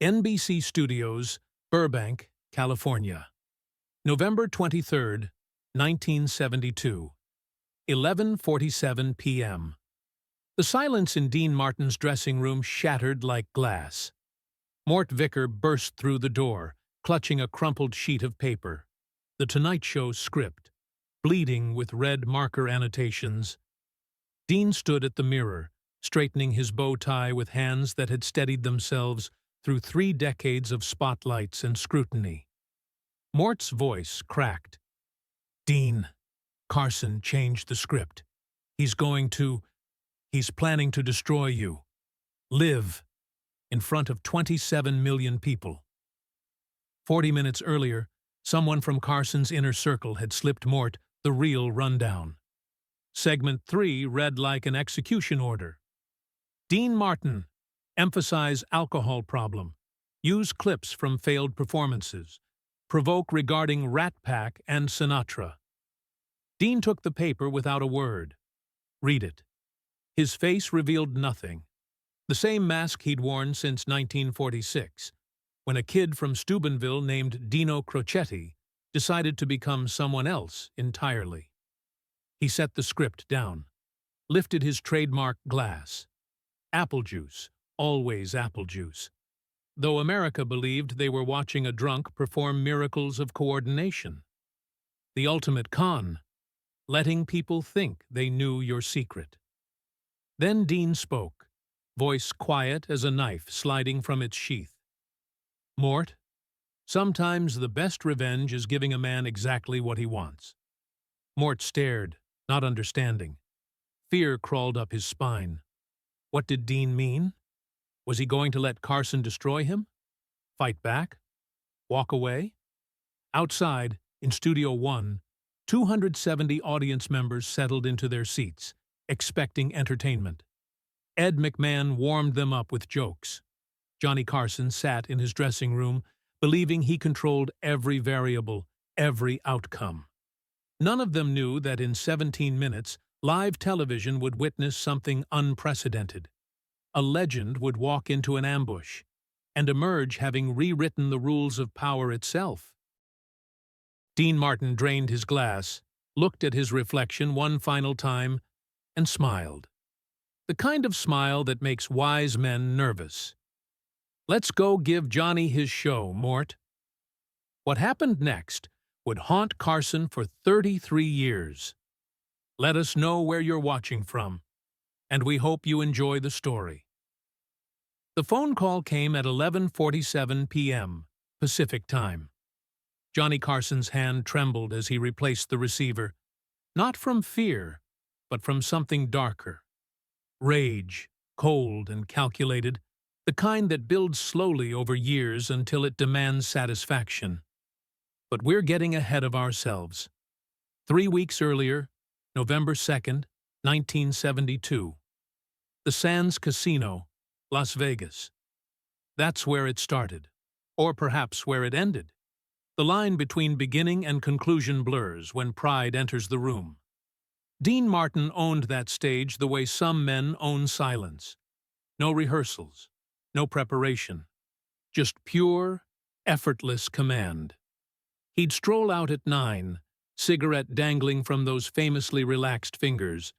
NBC Studios, Burbank, California. November 23, 1972. 11:47 p.m. The silence in Dean Martin's dressing room shattered like glass. Mort Vicker burst through the door, clutching a crumpled sheet of paper. The Tonight Show script, bleeding with red marker annotations. Dean stood at the mirror, straightening his bow tie with hands that had steadied themselves through 3 decades of spotlights and scrutiny. Mort's voice cracked. "Dean, Carson changed the script. He's planning to destroy you. Live in front of 27 million people." 40 minutes earlier, someone from Carson's inner circle had slipped Mort the real rundown. Segment 3 read like an execution order. Dean Martin, emphasize alcohol problem. Use clips from failed performances. Provoke regarding Rat Pack and Sinatra. Dean took the paper without a word. Read it. His face revealed nothing. The same mask he'd worn since 1946, when a kid from Steubenville named Dino Crocetti decided to become someone else entirely. He set the script down, lifted his trademark glass. Apple juice, always apple juice. Though America believed they were watching a drunk perform miracles of coordination. The ultimate con, letting people think they knew your secret. Then Dean spoke, voice quiet as a knife sliding from its sheath. "Mort, sometimes the best revenge is giving a man exactly what he wants." Mort stared, not understanding. Fear crawled up his spine. What did Dean mean? Was he going to let Carson destroy him? Fight back? Walk away? Outside, in Studio 1, 270 audience members settled into their seats, expecting entertainment. Ed McMahon warmed them up with jokes. Johnny Carson sat in his dressing room, believing he controlled every variable, every outcome. None of them knew that in 17 minutes, live television would witness something unprecedented. A legend would walk into an ambush and emerge having rewritten the rules of power itself. Dean Martin drained his glass, looked at his reflection one final time, and smiled. The kind of smile that makes wise men nervous. "Let's go give Johnny his show, Mort." What happened next would haunt Carson for 33 years. Let us know where you're watching from, and we hope you enjoy the story. The phone call came at 11:47 p.m. Pacific Time. Johnny Carson's hand trembled as he replaced the receiver, not from fear, but from something darker. Rage, cold and calculated, the kind that builds slowly over years until it demands satisfaction. But we're getting ahead of ourselves. 3 weeks earlier, November 2nd, 1972. The Sands Casino, Las Vegas. That's where it started, or perhaps where it ended. The line between beginning and conclusion blurs when pride enters the room. Dean Martin owned that stage the way some men own silence. No rehearsals, no preparation, just pure, effortless command. He'd stroll out at 9, cigarette dangling from those famously relaxed fingers,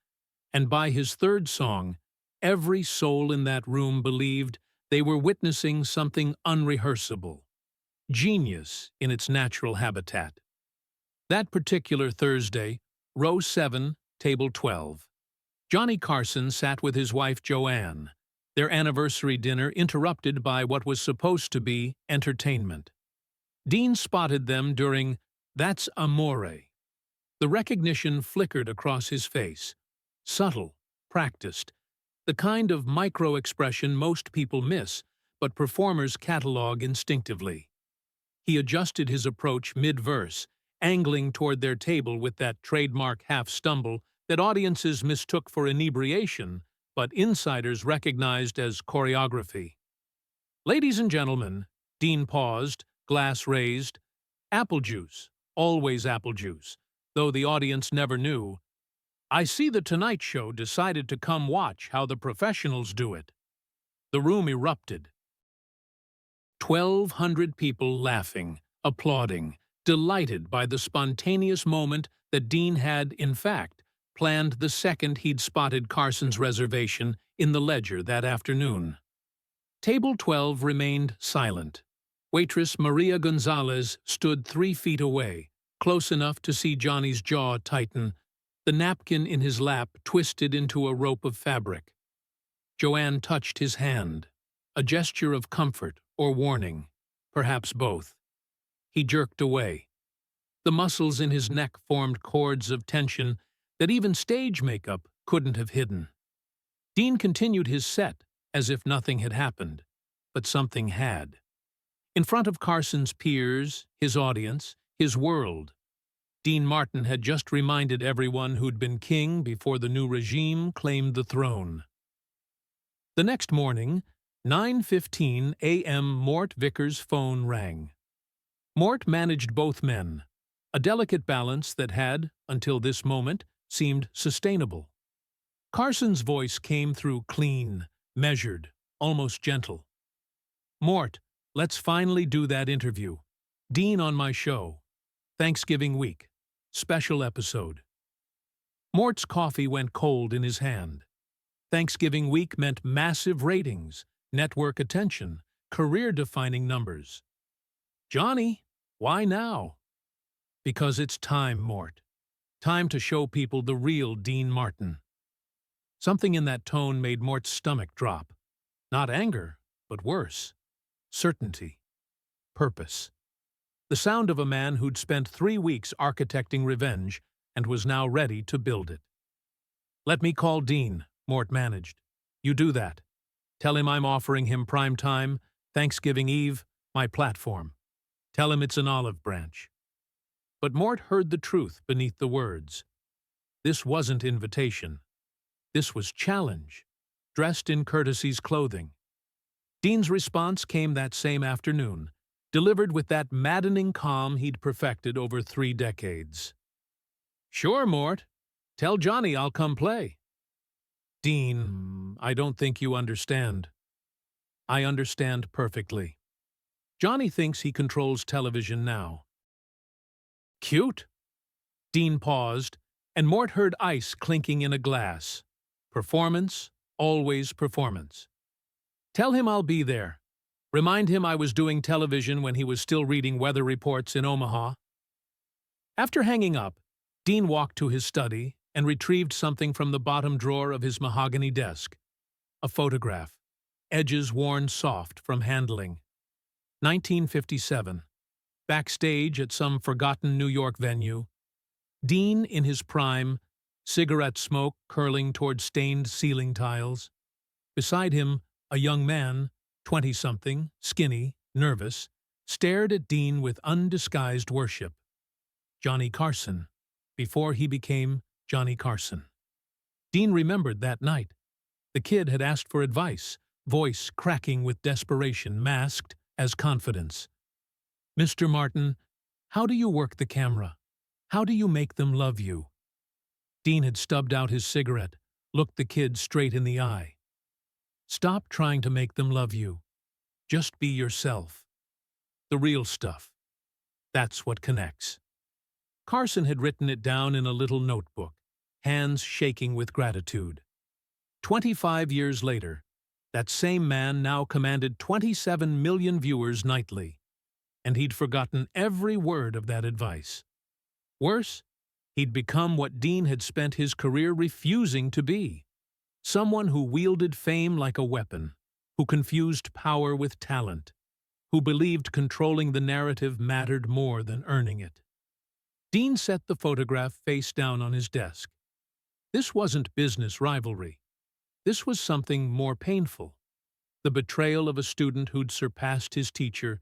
and by his third song, every soul in that room believed they were witnessing something unrehearsable, genius in its natural habitat. That particular Thursday, row 7, table 12. Johnny Carson sat with his wife Joanne, their anniversary dinner interrupted by what was supposed to be entertainment. Dean spotted them during "That's Amore." The recognition flickered across his face. Subtle, practiced, the kind of micro-expression most people miss, but performers catalog instinctively. He adjusted his approach mid-verse, angling toward their table with that trademark half-stumble that audiences mistook for inebriation, but insiders recognized as choreography. "Ladies and gentlemen," Dean paused, glass raised. "Apple juice, always apple juice, though the audience never knew. I see the Tonight Show decided to come watch how the professionals do it." The room erupted. 1,200 people laughing, applauding, delighted by the spontaneous moment that Dean had, in fact, planned the second he'd spotted Carson's reservation in the ledger that afternoon. Table 12 remained silent. Waitress Maria Gonzalez stood 3 feet away, close enough to see Johnny's jaw tighten, the napkin in his lap twisted into a rope of fabric. Joanne touched his hand, a gesture of comfort or warning, perhaps both. He jerked away. The muscles in his neck formed cords of tension that even stage makeup couldn't have hidden. Dean continued his set as if nothing had happened, but something had. In front of Carson's peers, his audience, his world, Dean Martin had just reminded everyone who'd been king before the new regime claimed the throne. The next morning, 9:15 a.m., Mort Vickers' phone rang. Mort managed both men, a delicate balance that had, until this moment, seemed sustainable. Carson's voice came through clean, measured, almost gentle. "Mort, let's finally do that interview. Dean on my show. Thanksgiving week. Special episode." Mort's coffee went cold in his hand. Thanksgiving week meant massive ratings, network attention, career-defining numbers. "Johnny, why now?" "Because it's time, Mort. Time to show people the real Dean Martin." Something in that tone made Mort's stomach drop. Not anger, but worse. Certainty. Purpose. The sound of a man who'd spent 3 weeks architecting revenge and was now ready to build it. "Let me call Dean," Mort managed. "You do that. Tell him I'm offering him prime time, Thanksgiving Eve, my platform. Tell him it's an olive branch." But Mort heard the truth beneath the words. This wasn't invitation. This was challenge, dressed in courtesy's clothing. Dean's response came that same afternoon, delivered with that maddening calm he'd perfected over 3 decades. "Sure, Mort. Tell Johnny I'll come play." "Dean, I don't think you understand." "I understand perfectly. Johnny thinks he controls television now." "Cute." Dean paused, and Mort heard ice clinking in a glass. Performance, always performance. "Tell him I'll be there. Remind him I was doing television when he was still reading weather reports in Omaha." After hanging up, Dean walked to his study and retrieved something from the bottom drawer of his mahogany desk. A photograph, edges worn soft from handling. 1957. Backstage at some forgotten New York venue. Dean in his prime, cigarette smoke curling toward stained ceiling tiles. Beside him, a young man, 20-something, skinny, nervous, stared at Dean with undisguised worship. Johnny Carson, before he became Johnny Carson. Dean remembered that night. The kid had asked for advice, voice cracking with desperation, masked as confidence. "Mr. Martin, how do you work the camera? How do you make them love you?" Dean had stubbed out his cigarette, looked the kid straight in the eye. "Stop trying to make them love you. Just be yourself. The real stuff. That's what connects." Carson had written it down in a little notebook, hands shaking with gratitude. 25 years later, that same man now commanded 27 million viewers nightly, and he'd forgotten every word of that advice. Worse, he'd become what Dean had spent his career refusing to be. Someone who wielded fame like a weapon, who confused power with talent, who believed controlling the narrative mattered more than earning it. Dean set the photograph face down on his desk. This wasn't business rivalry. This was something more painful. The betrayal of a student who'd surpassed his teacher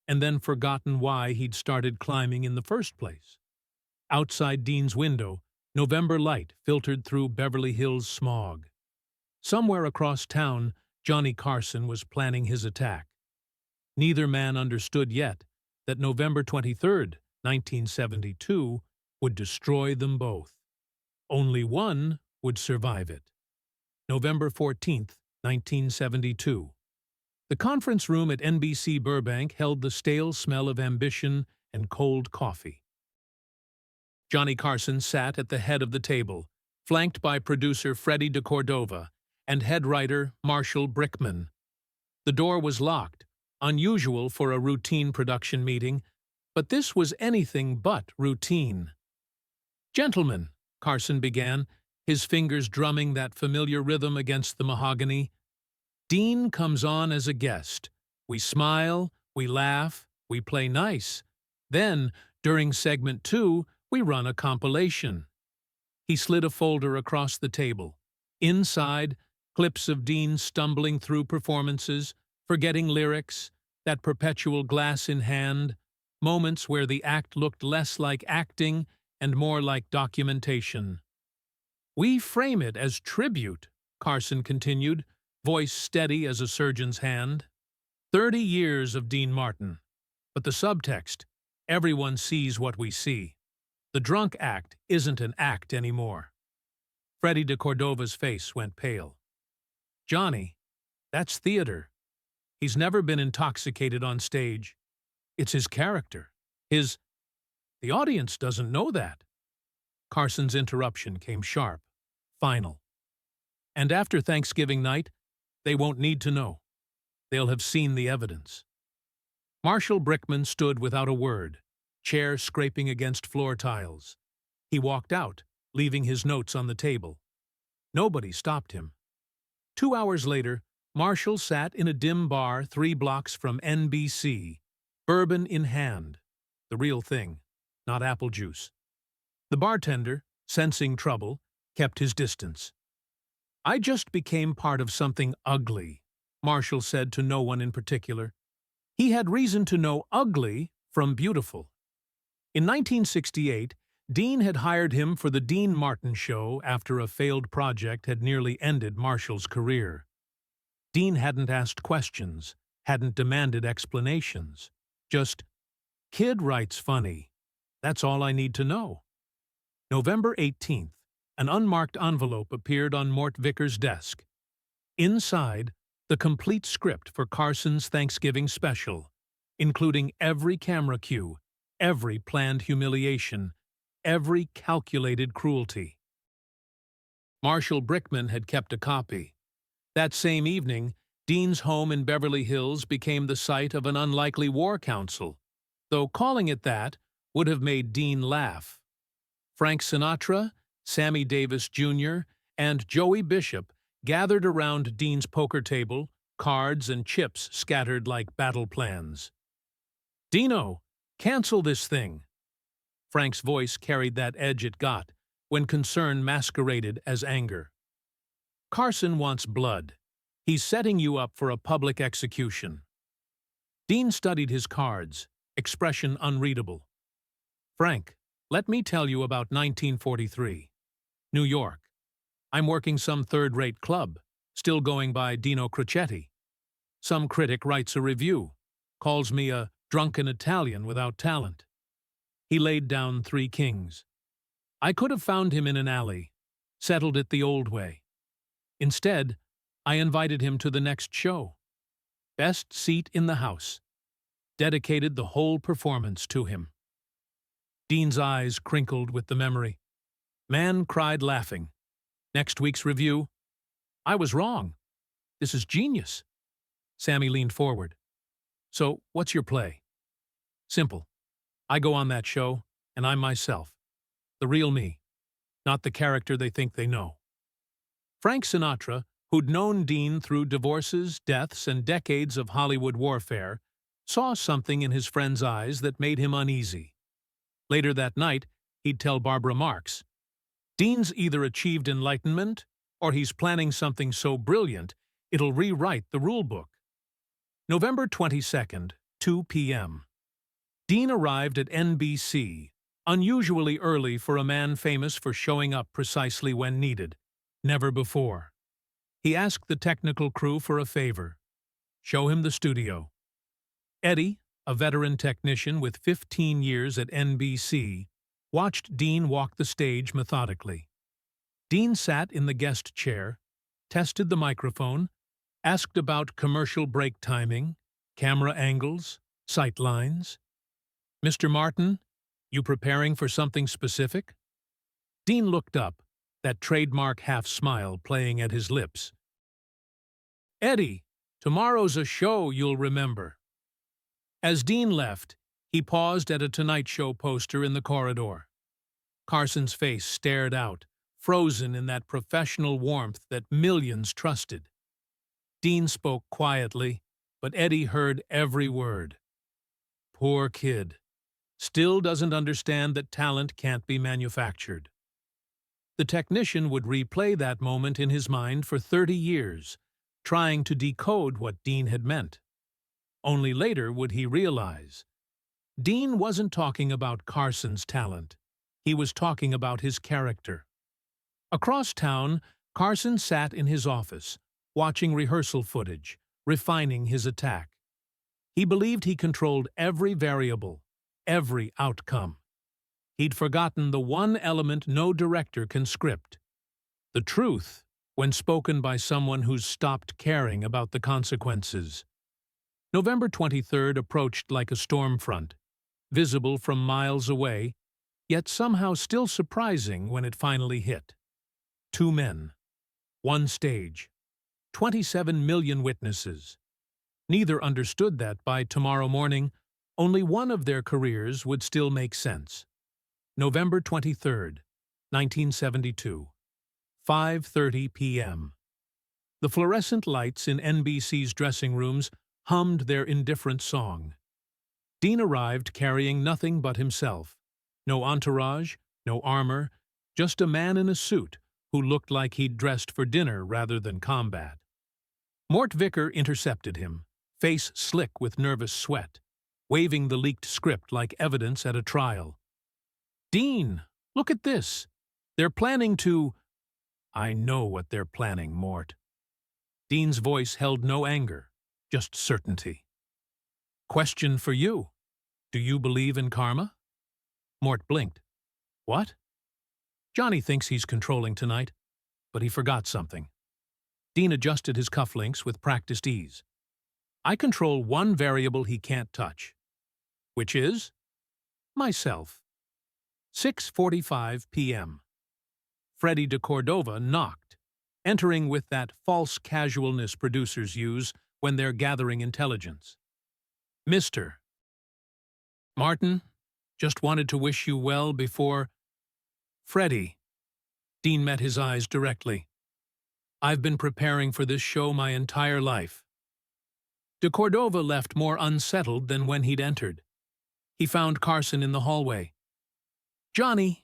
and then forgotten why he'd started climbing in the first place. Outside Dean's window, November light filtered through Beverly Hills smog. Somewhere across town, Johnny Carson was planning his attack. Neither man understood yet that November 23rd, 1972, would destroy them both. Only one would survive it. November 14th, 1972. The conference room at NBC Burbank held the stale smell of ambition and cold coffee. Johnny Carson sat at the head of the table, flanked by producer Freddie de Cordova and head writer Marshall Brickman. The door was locked, unusual for a routine production meeting, but this was anything but routine. "Gentlemen," Carson began, his fingers drumming that familiar rhythm against the mahogany, "Dean comes on as a guest. We smile, we laugh, we play nice. Then, during segment 2, we run a compilation." He slid a folder across the table. Inside, clips of Dean stumbling through performances, forgetting lyrics, that perpetual glass in hand, moments where the act looked less like acting and more like documentation. "We frame it as tribute," Carson continued, voice steady as a surgeon's hand. 30 years of Dean Martin. But the subtext, everyone sees what we see. The drunk act isn't an act anymore. Freddie de Cordova's face went pale. "Johnny, that's theater. He's never been intoxicated on stage. It's his character. The audience doesn't know that." Carson's interruption came sharp, final. "And after Thanksgiving night, they won't need to know. They'll have seen the evidence." Marshall Brickman stood without a word, chair scraping against floor tiles. He walked out, leaving his notes on the table. Nobody stopped him. 2 hours later, Marshall sat in a dim bar 3 blocks from NBC, bourbon in hand. The real thing, not apple juice. The bartender, sensing trouble, kept his distance. "I just became part of something ugly," Marshall said to no one in particular. He had reason to know ugly from beautiful. In 1968, Dean had hired him for the Dean Martin Show after a failed project had nearly ended Marshall's career. Dean hadn't asked questions, hadn't demanded explanations. Just, "Kid writes funny. That's all I need to know." November 18th, an unmarked envelope appeared on Mort Vicker's desk. Inside, the complete script for Carson's Thanksgiving special, including every camera cue, every planned humiliation, every calculated cruelty. Marshall Brickman had kept a copy. That same evening, Dean's home in Beverly Hills became the site of an unlikely war council, though calling it that would have made Dean laugh. Frank Sinatra, Sammy Davis Jr., and Joey Bishop gathered around Dean's poker table, cards and chips scattered like battle plans. "Dino, cancel this thing." Frank's voice carried that edge it got when concern masqueraded as anger. "Carson wants blood. He's setting you up for a public execution." Dean studied his cards, expression unreadable. "Frank, let me tell you about 1943. New York. I'm working some third-rate club, still going by Dino Crocetti. Some critic writes a review, calls me a drunken Italian without talent." He laid down 3 kings. "I could have found him in an alley, settled it the old way. Instead, I invited him to the next show. Best seat in the house. Dedicated the whole performance to him." Dean's eyes crinkled with the memory. Man cried laughing. "Next week's review? I was wrong. This is genius." Sammy leaned forward. "So, what's your play?" "Simple. I go on that show, and I'm myself. The real me, not the character they think they know." Frank Sinatra, who'd known Dean through divorces, deaths, and decades of Hollywood warfare, saw something in his friend's eyes that made him uneasy. Later that night, he'd tell Barbara Marx, "Dean's either achieved enlightenment, or he's planning something so brilliant it'll rewrite the rulebook." November 22nd, 2 p.m. Dean arrived at NBC, unusually early for a man famous for showing up precisely when needed. Never before. He asked the technical crew for a favor. Show him the studio. Eddie, a veteran technician with 15 years at NBC, watched Dean walk the stage methodically. Dean sat in the guest chair, tested the microphone, Asked about commercial break timing, camera angles, sight lines. Mr. Martin, you preparing for something specific? Dean looked up, that trademark half-smile playing at his lips. Eddie, tomorrow's a show you'll remember. As Dean left, he paused at a Tonight Show poster in the corridor. Carson's face stared out, frozen in that professional warmth that millions trusted. Dean spoke quietly, but Eddie heard every word. Poor kid. Still doesn't understand that talent can't be manufactured. The technician would replay that moment in his mind for 30 years, trying to decode what Dean had meant. Only later would he realize. Dean wasn't talking about Carson's talent. He was talking about his character. Across town, Carson sat in his office, watching rehearsal footage, refining his attack. He believed he controlled every variable, every outcome. He'd forgotten the one element no director can script: the truth, when spoken by someone who's stopped caring about the consequences. November 23rd approached like a storm front, visible from miles away, yet somehow still surprising when it finally hit. 2 men, 1 stage, 27 million witnesses. Neither understood that by tomorrow morning, only one of their careers would still make sense. November 23rd, 1972, 5:30 p.m. The fluorescent lights in NBC's dressing rooms hummed their indifferent song. Dean arrived carrying nothing but himself. No entourage, no armor, just a man in a suit who looked like he'd dressed for dinner rather than combat. Mort Vicker intercepted him, face slick with nervous sweat, waving the leaked script like evidence at a trial. Dean, look at this. They're planning to... I know what they're planning, Mort. Dean's voice held no anger, just certainty. Question for you. Do you believe in karma? Mort blinked. What? Johnny thinks he's controlling tonight, but he forgot something. Dean adjusted his cufflinks with practiced ease. I control one variable he can't touch. Which is? Myself. 6:45 p.m. Freddie de Cordova knocked, entering with that false casualness producers use when they're gathering intelligence. Mr. Martin, just wanted to wish you well before... Freddie. Dean met his eyes directly. I've been preparing for this show my entire life. De Cordova left more unsettled than when he'd entered. He found Carson in the hallway. Johnny,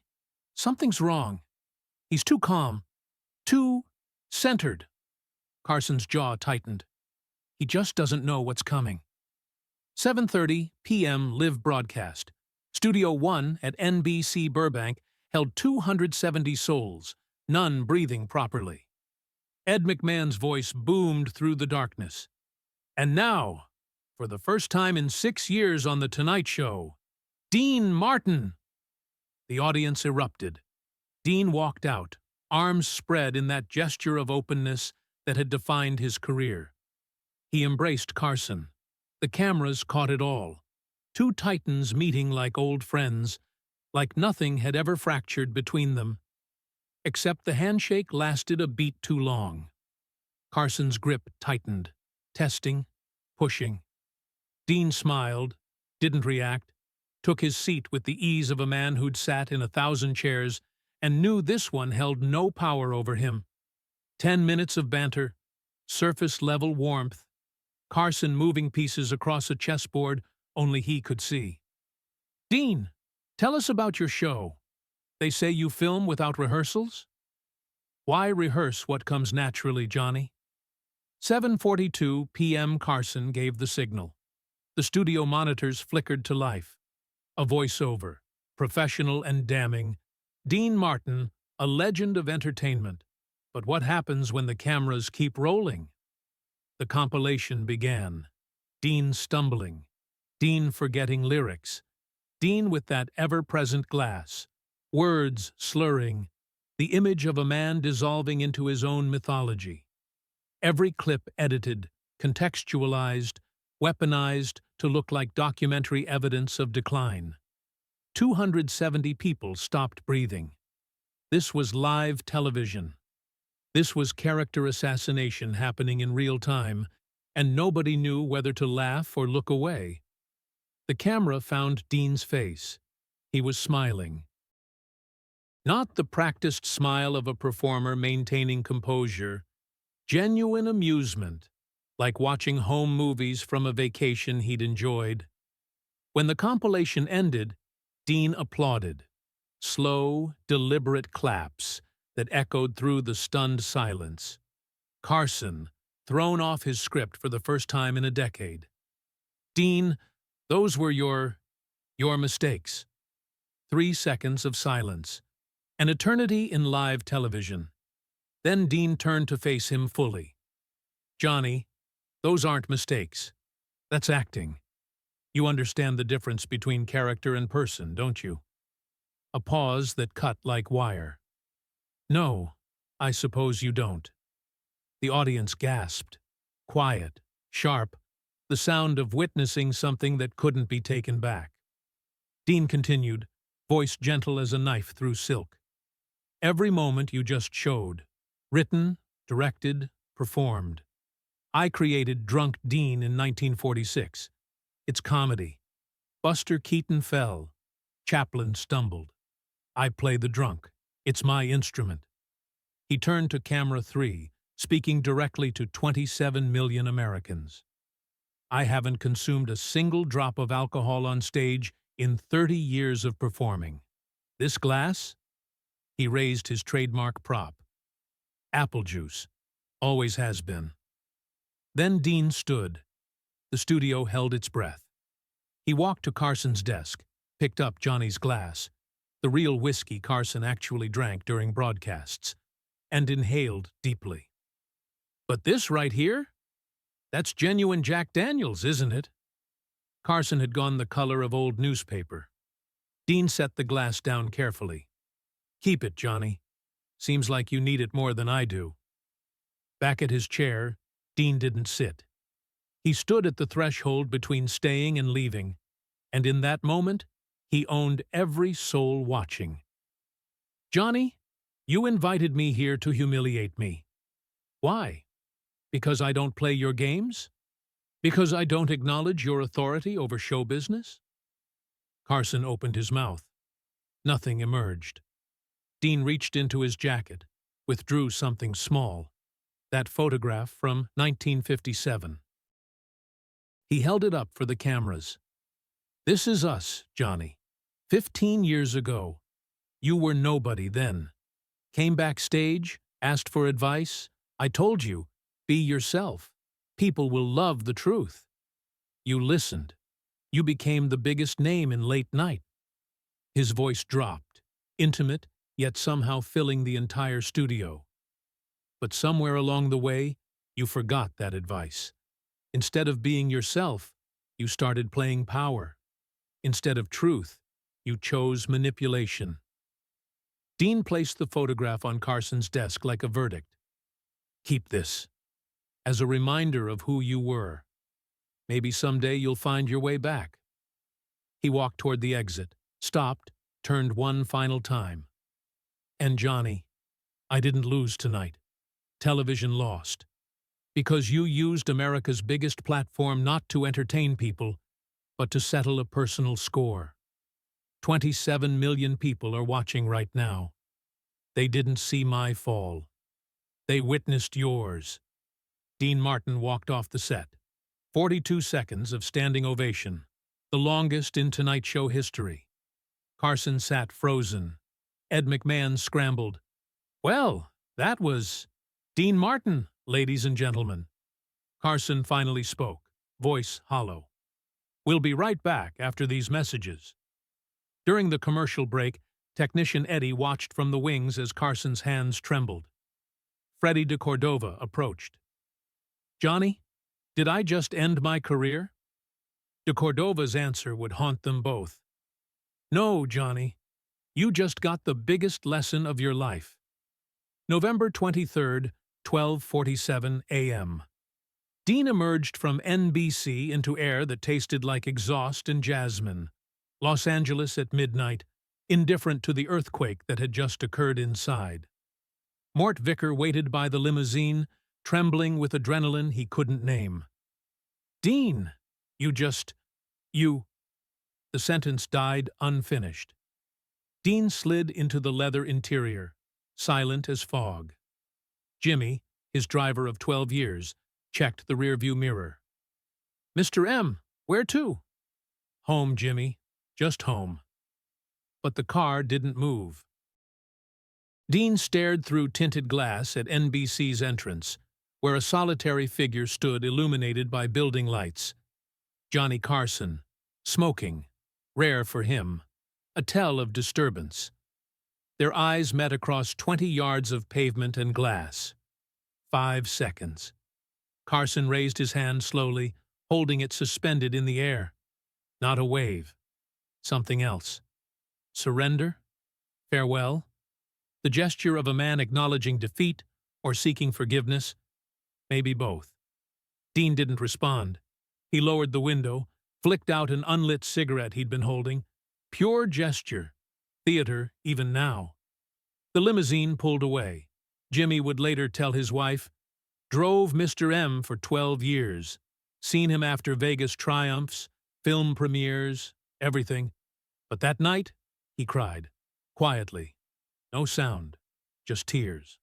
something's wrong. He's too calm, too centered. Carson's jaw tightened. He just doesn't know what's coming. 7:30 p.m. live broadcast. Studio 1 at NBC Burbank held 270 souls, none breathing properly. Ed McMahon's voice boomed through the darkness. And now, for the first time in 6 years on The Tonight Show, Dean Martin! The audience erupted. Dean walked out, arms spread in that gesture of openness that had defined his career. He embraced Carson. The cameras caught it all. 2 titans meeting like old friends, like nothing had ever fractured between them. Except the handshake lasted a beat too long. Carson's grip tightened, testing, pushing. Dean smiled, didn't react, took his seat with the ease of a man who'd sat in 1,000 chairs and knew this one held no power over him. 10 minutes of banter, surface-level warmth, Carson moving pieces across a chessboard only he could see. Dean, tell us about your show. They say you film without rehearsals? Why rehearse what comes naturally, Johnny? 7:42 p.m. Carson gave the signal. The studio monitors flickered to life. A voiceover, professional and damning. Dean Martin, a legend of entertainment. But what happens when the cameras keep rolling? The compilation began. Dean stumbling. Dean forgetting lyrics. Dean with that ever-present glass. Words slurring. The image of a man dissolving into his own mythology. Every clip edited, contextualized, weaponized to look like documentary evidence of decline. 270 people stopped breathing. This was live television. This was character assassination happening in real time, and nobody knew whether to laugh or look away. The camera found Dean's face. He was smiling. Not the practiced smile of a performer maintaining composure, genuine amusement, like watching home movies from a vacation he'd enjoyed. When the compilation ended, Dean applauded. Slow, deliberate claps that echoed through the stunned silence. Carson, thrown off his script for the first time in a decade. Dean, those were your mistakes. 3 seconds of silence. An eternity in live television. Then Dean turned to face him fully. Johnny, those aren't mistakes. That's acting. You understand the difference between character and person, don't you? A pause that cut like wire. No, I suppose you don't. The audience gasped. Quiet, sharp, the sound of witnessing something that couldn't be taken back. Dean continued, voice gentle as a knife through silk. Every moment you just showed. Written, directed, performed. I created Drunk Dean in 1946. It's comedy. Buster Keaton fell. Chaplin stumbled. I play the drunk. It's my instrument. He turned to camera 3, speaking directly to 27 million Americans. I haven't consumed a single drop of alcohol on stage in 30 years of performing. This glass? He raised his trademark prop. Apple juice. Always has been. Then Dean stood. The studio held its breath. He walked to Carson's desk, picked up Johnny's glass, the real whiskey Carson actually drank during broadcasts, and inhaled deeply. But this right here? That's genuine Jack Daniels, isn't it? Carson had gone the color of old newspaper. Dean set the glass down carefully. Keep it, Johnny. Seems like you need it more than I do. Back at his chair, Dean didn't sit. He stood at the threshold between staying and leaving, and in that moment, he owned every soul watching. Johnny, you invited me here to humiliate me. Why? Because I don't play your games? Because I don't acknowledge your authority over show business? Carson opened his mouth. Nothing emerged. Dean reached into his jacket, withdrew something small, that photograph from 1957. He held it up for the cameras. This is us, Johnny. 15 years ago. You were nobody then. Came backstage, asked for advice. I told you, be yourself. People will love the truth. You listened. You became the biggest name in late night. His voice dropped, intimate, yet somehow filling the entire studio. But somewhere along the way, you forgot that advice. Instead of being yourself, you started playing power. Instead of truth, you chose manipulation. Dean placed the photograph on Carson's desk like a verdict. Keep this, as a reminder of who you were. Maybe someday you'll find your way back. He walked toward the exit, stopped, turned one final time. And Johnny, I didn't lose tonight. Television lost. Because you used America's biggest platform not to entertain people, but to settle a personal score. 27 million people are watching right now. They didn't see my fall. They witnessed yours. Dean Martin walked off the set. 42 seconds of standing ovation, the longest in Tonight Show history. Carson sat frozen. Ed McMahon scrambled. Well, that was Dean Martin, ladies and gentlemen. Carson finally spoke, voice hollow. We'll be right back after these messages. During the commercial break, technician Eddie watched from the wings as Carson's hands trembled. Freddie de Cordova approached. Johnny, did I just end my career? De Cordova's answer would haunt them both. No, Johnny. You just got the biggest lesson of your life. November 23, 12:47 a.m. Dean emerged from NBC into air that tasted like exhaust and jasmine. Los Angeles at midnight, indifferent to the earthquake that had just occurred inside. Mort Vicker waited by the limousine, trembling with adrenaline he couldn't name. "Dean, you—" The sentence died unfinished. Dean slid into the leather interior, silent as fog. Jimmy, his driver of 12 years, checked the rearview mirror. "Mr. M, where to?" "Home, Jimmy. Just home." But the car didn't move. Dean stared through tinted glass at NBC's entrance, where a solitary figure stood illuminated by building lights. Johnny Carson, smoking, rare for him, a tell of disturbance. Their eyes met across 20 yards of pavement and glass. 5 seconds. Carson raised his hand slowly, holding it suspended in the air. Not a wave. Something else. Surrender? Farewell? The gesture of a man acknowledging defeat or seeking forgiveness? Maybe both. Dean didn't respond. He lowered the window, flicked out an unlit cigarette he'd been holding. Pure gesture. Theater, even now. The limousine pulled away. Jimmy would later tell his wife, "Drove Mr. M for 12 years. Seen him after Vegas triumphs, film premieres, everything. But that night," he cried, quietly. No sound, just tears.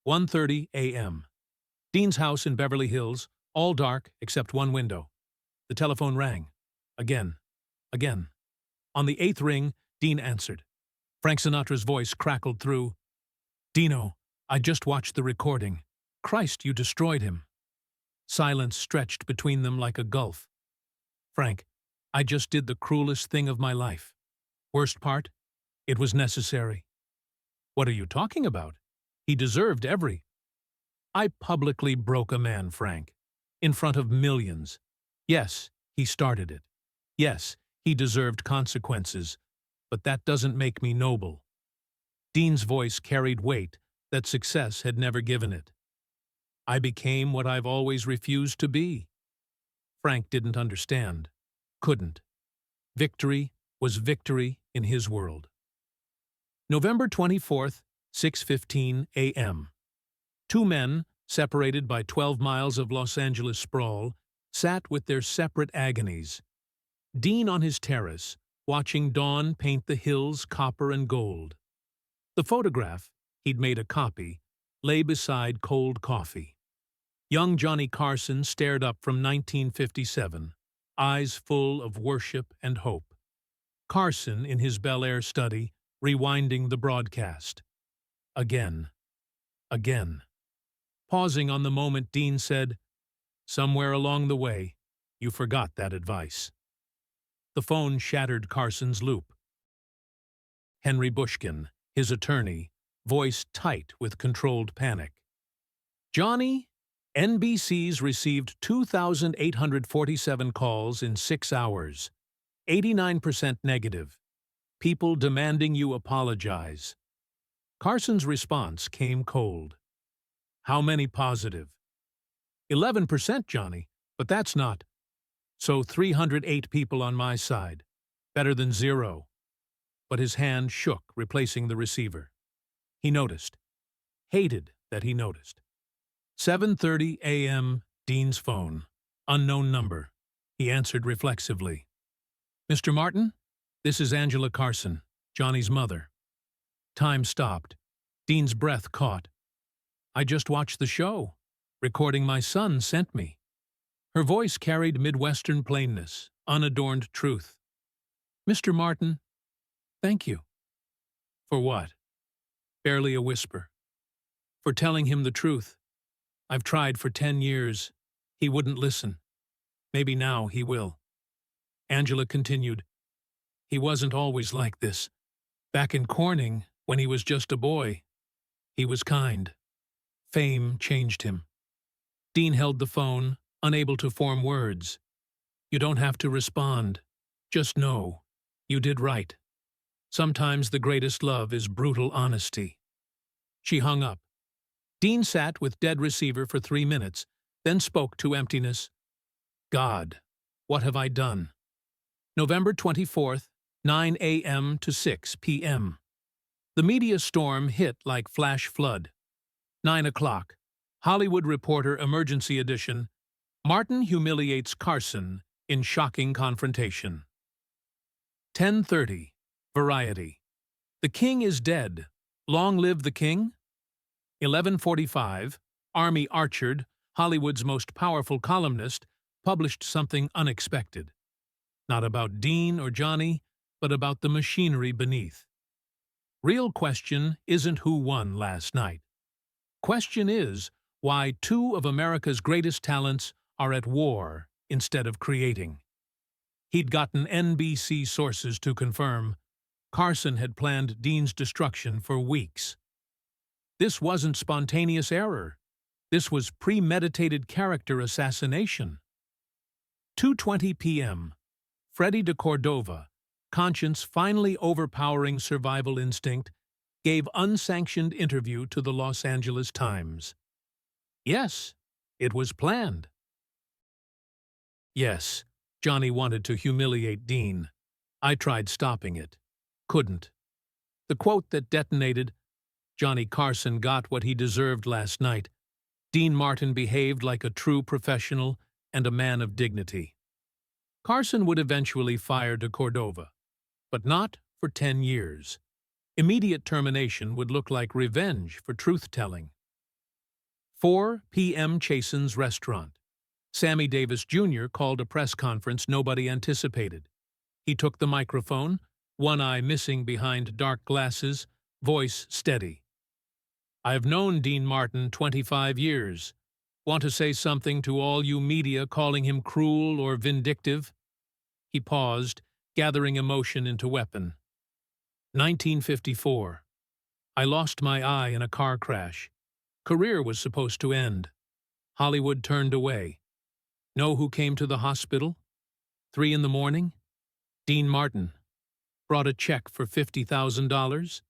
1:30 a.m. Dean's house in Beverly Hills, all dark except one window. The telephone rang. Again. On the 8th ring, Dean answered. Frank Sinatra's voice crackled through. "Dino, I just watched the recording. Christ, you destroyed him." Silence stretched between them like a gulf. "Frank, I just did the cruelest thing of my life. Worst part? It was necessary." "What are you talking about? He deserved every—" "I publicly broke a man, Frank. In front of millions. Yes, he started it. Yes, he deserved consequences. But that doesn't make me noble." Dean's voice carried weight that success had never given it. "I became what I've always refused to be." Frank didn't understand. Couldn't. Victory was victory in his world. November 24th, 6:15 a.m. Two men, separated by 12 miles of Los Angeles sprawl, sat with their separate agonies. Dean on his terrace, watching dawn paint the hills copper and gold. The photograph, he'd made a copy, lay beside cold coffee. Young Johnny Carson stared up from 1957, eyes full of worship and hope. Carson in his Bel Air study, rewinding the broadcast. Again. Pausing on the moment, Dean said, "Somewhere along the way, you forgot that advice." The phone shattered Carson's loop. Henry Bushkin, his attorney, voice tight with controlled panic. "Johnny, NBC's received 2,847 calls in 6 hours. 89% negative. People demanding you apologize." Carson's response came cold. "How many positive?" 11%, Johnny, but that's not. So 308 people on my side. Better than 0. But his hand shook, replacing the receiver. He noticed. Hated that he noticed. 7:30 a.m., Dean's phone. Unknown number. He answered reflexively. "Mr. Martin? This is Angela Carson, Johnny's mother." Time stopped. Dean's breath caught. "I just watched the show. Recording my son sent me." Her voice carried Midwestern plainness, unadorned truth. "Mr. Martin, thank you." "For what?" Barely a whisper. "For telling him the truth. I've tried for 10 years. He wouldn't listen. Maybe now he will." Angela continued. "He wasn't always like this. Back in Corning, when he was just a boy, he was kind. Fame changed him." Dean held the phone, unable to form words. "You don't have to respond. Just know. You did right. Sometimes the greatest love is brutal honesty." She hung up. Dean sat with dead receiver for 3 minutes, then spoke to emptiness. God, what have I done? November 24th, 9 a.m. to 6 p.m. The media storm hit like flash flood. 9 o'clock. Hollywood Reporter Emergency Edition. Martin humiliates Carson in shocking confrontation. 10:30. Variety. The king is dead. Long live the king? 11:45. Army Archerd, Hollywood's most powerful columnist, published something unexpected. Not about Dean or Johnny, but about the machinery beneath. Real question isn't who won last night. Question is why two of America's greatest talents are at war instead of creating. He'd gotten NBC sources to confirm Carson had planned Dean's destruction for weeks. This wasn't spontaneous error. This was premeditated character assassination. 2:20 p.m. Freddie de Cordova, conscience finally overpowering survival instinct, gave unsanctioned interview to the Los Angeles Times. Yes, it was planned. Yes, Johnny wanted to humiliate Dean. I tried stopping it. Couldn't. The quote that detonated, Johnny Carson got what he deserved last night. Dean Martin behaved like a true professional and a man of dignity. Carson would eventually fire de Cordova, but not for 10 years. Immediate termination would look like revenge for truth-telling. 4 p.m. Chasen's restaurant. Sammy Davis Jr. called a press conference nobody anticipated. He took the microphone, one eye missing behind dark glasses, voice steady. I've known Dean Martin 25 years. Want to say something to all you media calling him cruel or vindictive? He paused, gathering emotion into weapon. 1954. I lost my eye in a car crash. Career was supposed to end. Hollywood turned away. Know who came to the hospital? 3 in the morning? Dean Martin. Brought a check for $50,000.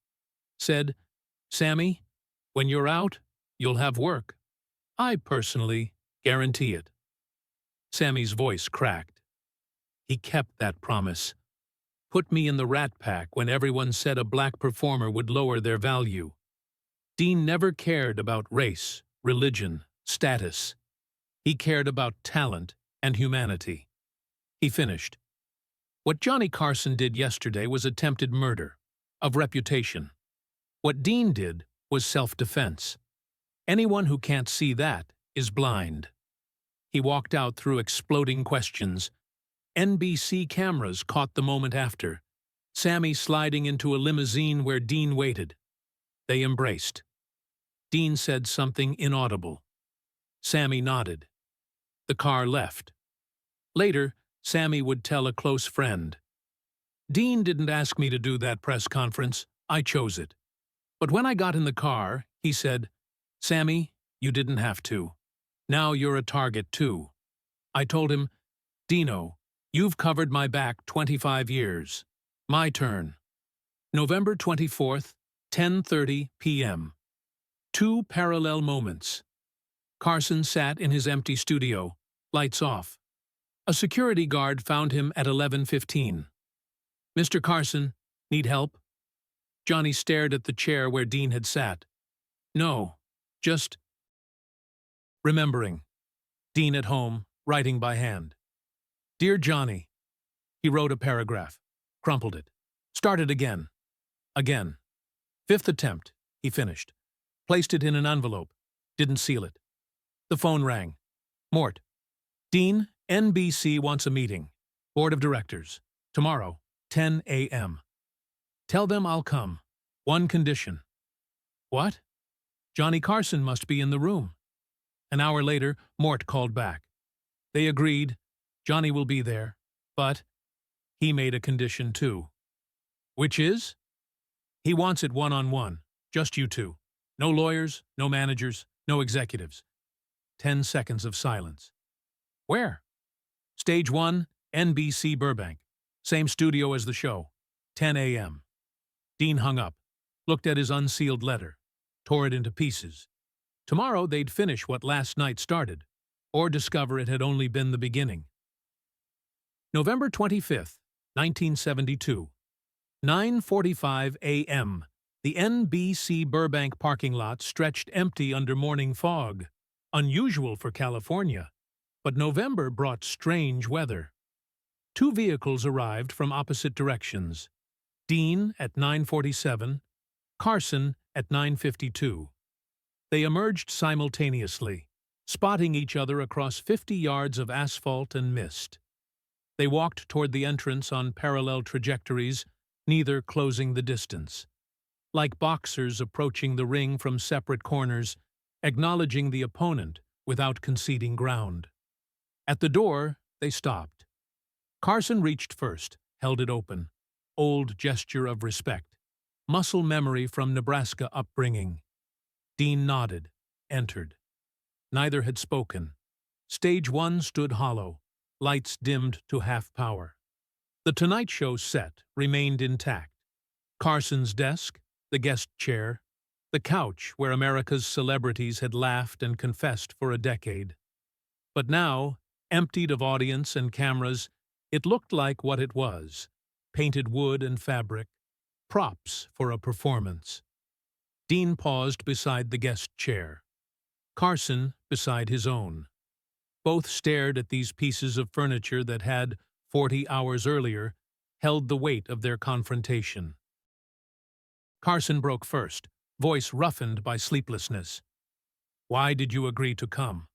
Said, Sammy, when you're out, you'll have work. I personally guarantee it. Sammy's voice cracked. He kept that promise. Put me in the Rat Pack when everyone said a black performer would lower their value. Dean never cared about race, religion, status. He cared about talent and humanity. He finished. What Johnny Carson did yesterday was attempted murder, of reputation. What Dean did was self-defense. Anyone who can't see that is blind. He walked out through exploding questions. NBC cameras caught the moment after. Sammy sliding into a limousine where Dean waited. They embraced. Dean said something inaudible. Sammy nodded. The car left. Later, Sammy would tell a close friend. Dean didn't ask me to do that press conference. I chose it. But when I got in the car, he said, Sammy, you didn't have to. Now you're a target too. I told him, Dino, you've covered my back 25 years. My turn. November 24th, 10:30 p.m. 2 parallel moments. Carson sat in his empty studio, lights off. A security guard found him at 11:15. Mr. Carson, need help? Johnny stared at the chair where Dean had sat. No, just... Remembering. Dean at home, writing by hand. Dear Johnny. He wrote a paragraph, crumpled it, started again. Again. 5th attempt, he finished. Placed it in an envelope, didn't seal it. The phone rang. Mort. Dean, NBC wants a meeting. Board of Directors. Tomorrow, 10 a.m. Tell them I'll come. One condition. What? Johnny Carson must be in the room. An hour later, Mort called back. They agreed. Johnny will be there. But he made a condition too. Which is? He wants it one-on-one. Just you two. No lawyers, no managers, no executives. 10 seconds of silence. Where? Stage 1, NBC Burbank. Same studio as the show. 10 a.m. Dean hung up, looked at his unsealed letter, tore it into pieces. Tomorrow they'd finish what last night started, or discover it had only been the beginning. November 25th, 1972. 9:45 a.m. The NBC Burbank parking lot stretched empty under morning fog. Unusual for California, but November brought strange weather. Two vehicles arrived from opposite directions. Dean at 9:47, Carson at 9:52. They emerged simultaneously, spotting each other across 50 yards of asphalt and mist. They walked toward the entrance on parallel trajectories, neither closing the distance. Like boxers approaching the ring from separate corners, acknowledging the opponent without conceding ground. At the door, they stopped. Carson reached first, held it open. Old gesture of respect. Muscle memory from Nebraska upbringing. Dean nodded, entered. Neither had spoken. Stage 1 stood hollow, lights dimmed to half power. The Tonight Show set remained intact. Carson's desk, the guest chair, the couch where America's celebrities had laughed and confessed for a decade. But now, emptied of audience and cameras, it looked like what it was: painted wood and fabric, props for a performance. Dean paused beside the guest chair. Carson beside his own. Both stared at these pieces of furniture that had, 40 hours earlier, held the weight of their confrontation. Carson broke first, voice roughened by sleeplessness. "Why did you agree to come?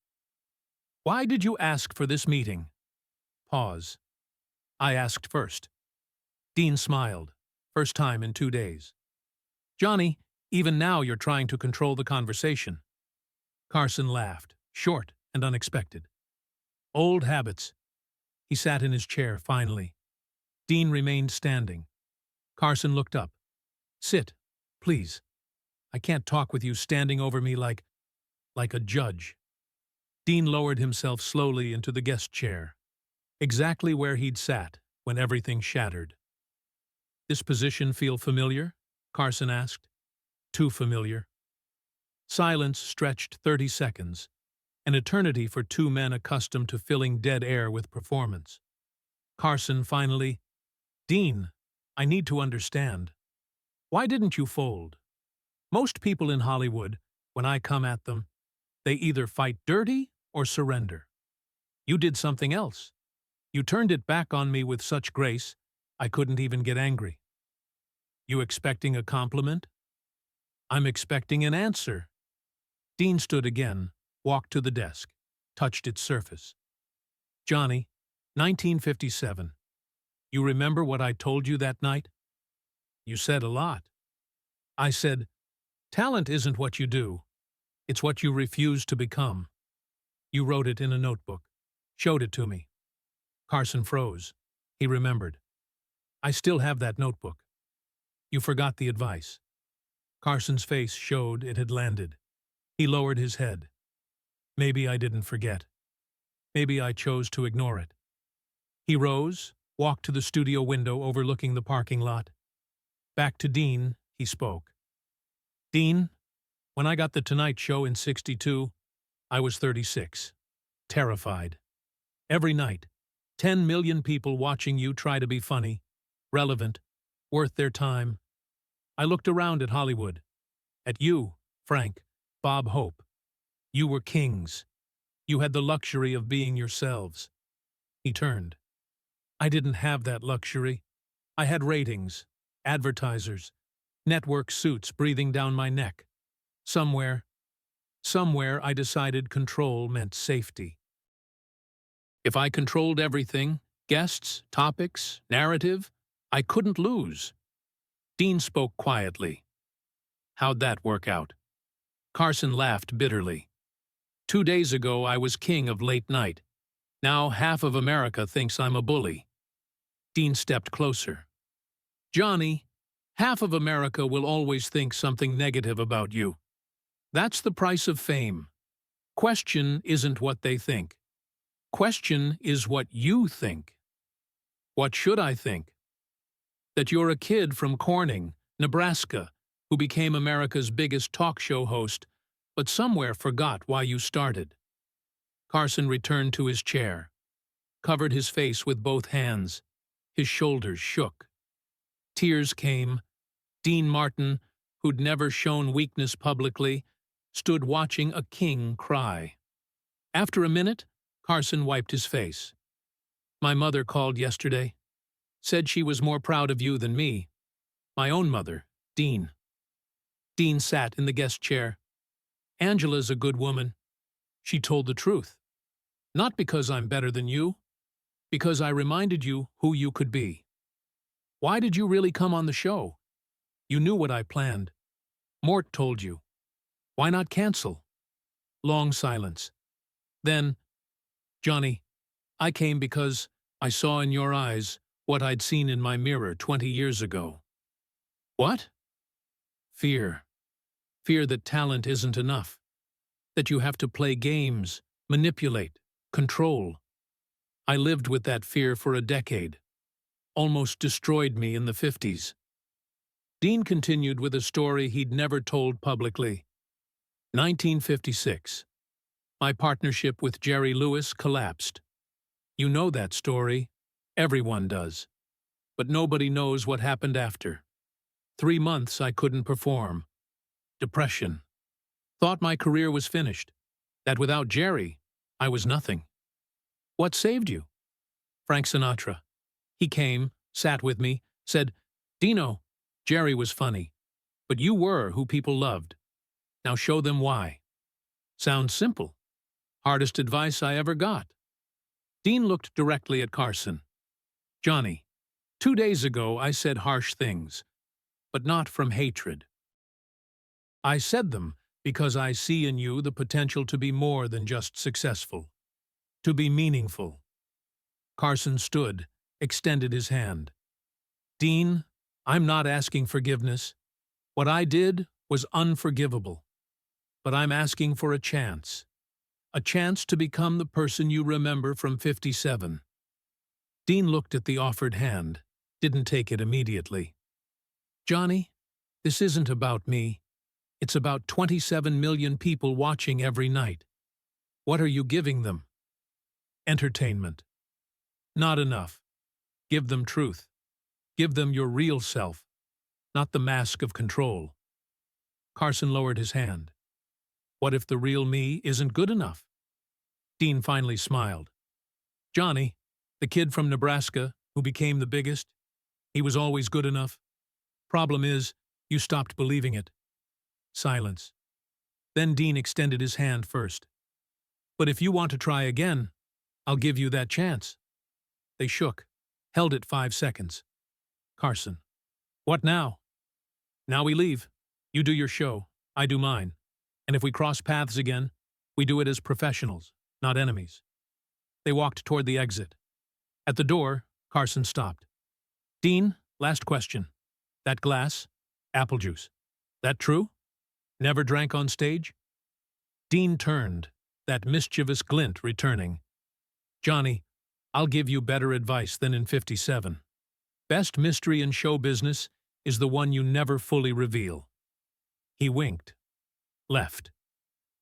Why did you ask for this meeting?" Pause. "I asked first." Dean smiled, first time in 2 days. "Johnny, even now you're trying to control the conversation." Carson laughed, short and unexpected. "Old habits." He sat in his chair, finally. Dean remained standing. Carson looked up. "Sit, please. I can't talk with you standing over me like a judge." Dean lowered himself slowly into the guest chair, exactly where he'd sat when everything shattered. "This position feel familiar?" Carson asked. "Too familiar." Silence stretched 30 seconds, an eternity for two men accustomed to filling dead air with performance. Carson finally, "Dean, I need to understand. Why didn't you fold? Most people in Hollywood, when I come at them, they either fight dirty or surrender. You did something else. You turned it back on me with such grace, I couldn't even get angry." "You expecting a compliment?" "I'm expecting an answer." Dean stood again, walked to the desk, touched its surface. "Johnny, 1957. You remember what I told you that night?" "You said a lot." "I said, talent isn't what you do. It's what you refuse to become. You wrote it in a notebook, showed it to me." Carson froze. He remembered. "I still have that notebook." "You forgot the advice." Carson's face showed it had landed. He lowered his head. "Maybe I didn't forget. Maybe I chose to ignore it." He rose, walked to the studio window overlooking the parking lot. Back to Dean, he spoke. "Dean, when I got the Tonight Show in '62, I was 36. Terrified. Every night, 10 million people watching you try to be funny, relevant, worth their time. I looked around at Hollywood. At you, Frank, Bob Hope. You were kings. You had the luxury of being yourselves." He turned. "I didn't have that luxury. I had ratings, advertisers, network suits breathing down my neck. Somewhere I decided control meant safety. If I controlled everything, guests, topics, narrative, I couldn't lose." Dean spoke quietly. "How'd that work out?" Carson laughed bitterly. 2 days ago I was king of late night. Now half of America thinks I'm a bully." Dean stepped closer. "Johnny, half of America will always think something negative about you. That's the price of fame. Question isn't what they think. Question is what you think." "What should I think?" "That you're a kid from Corning, Nebraska, who became America's biggest talk show host, but somewhere forgot why you started. Carson returned to his chair, covered his face with both hands. His shoulders shook. Tears came. Dean Martin, who'd never shown weakness publicly, stood watching a king cry. After a minute, Carson wiped his face. My mother called yesterday. Said she was more proud of you than me. My own mother, Dean. Dean sat in the guest chair. Angela's a good woman. She told the truth. Not because I'm better than you, because I reminded you who you could be. Why did you really come on the show? You knew what I planned. Mort told you. Why not cancel? Long silence. Then, Johnny, I came because I saw in your eyes what I'd seen in my mirror 20 years ago. What? Fear. Fear that talent isn't enough. That you have to play games, manipulate, control. I lived with that fear for a decade. Almost destroyed me in the 50s. Dean continued with a story he'd never told publicly. 1956. My partnership with Jerry Lewis collapsed. You know that story. Everyone does. But nobody knows what happened after. 3 months I couldn't perform. Depression. Thought my career was finished. That without Jerry, I was nothing. What saved you? Frank Sinatra. He came, sat with me, said, Dino, Jerry was funny, but you were who people loved. Now show them why. Sounds simple. Hardest advice I ever got. Dean looked directly at Carson. Johnny, 2 days ago I said harsh things, but not from hatred. I said them because I see in you the potential to be more than just successful, to be meaningful. Carson stood, extended his hand. Dean, I'm not asking forgiveness. What I did was unforgivable. But I'm asking for a chance to become the person you remember from 57. Dean looked at the offered hand, didn't take it immediately. Johnny, this isn't about me. It's about 27 million people watching every night. What are you giving them? Entertainment. Not enough. Give them truth. Give them your real self, not the mask of control. Carson lowered his hand. What if the real me isn't good enough? Dean finally smiled. Johnny, the kid from Nebraska who became the biggest, he was always good enough. Problem is, you stopped believing it. Silence. Then Dean extended his hand first. But if you want to try again, I'll give you that chance. They shook, held it 5 seconds. Carson. What now? Now we leave. You do your show, I do mine. And if we cross paths again, we do it as professionals, not enemies. They walked toward the exit. At the door, Carson stopped. Dean, last question. That glass, apple juice. That true? Never drank on stage? Dean turned, that mischievous glint returning. Johnny, I'll give you better advice than in 57. Best mystery in show business is the one you never fully reveal. He winked. Left.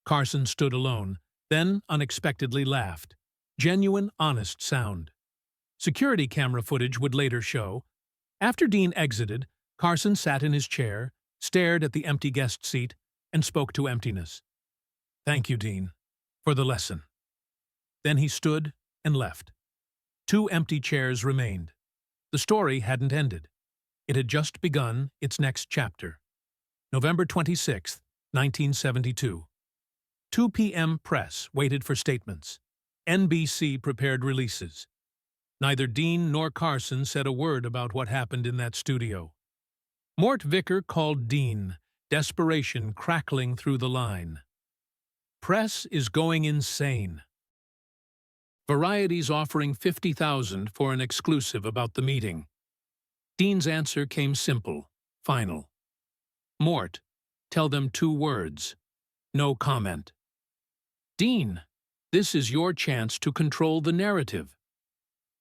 Carson stood alone, then unexpectedly laughed. Genuine, honest sound. Security camera footage would later show. After Dean exited, Carson sat in his chair, stared at the empty guest seat, and spoke to emptiness. Thank you, Dean, for the lesson. Then he stood and left. 2 empty chairs remained. The story hadn't ended. It had just begun its next chapter. November 26, 1972. 2 p.m. Press waited for statements. NBC prepared releases. Neither Dean nor Carson said a word about what happened in that studio. Mort Vicker called Dean, desperation crackling through the line. Press is going insane. Variety's offering $50,000 for an exclusive about the meeting. Dean's answer came simple, final. Mort, tell them 2 words. No comment. Dean, this is your chance to control the narrative.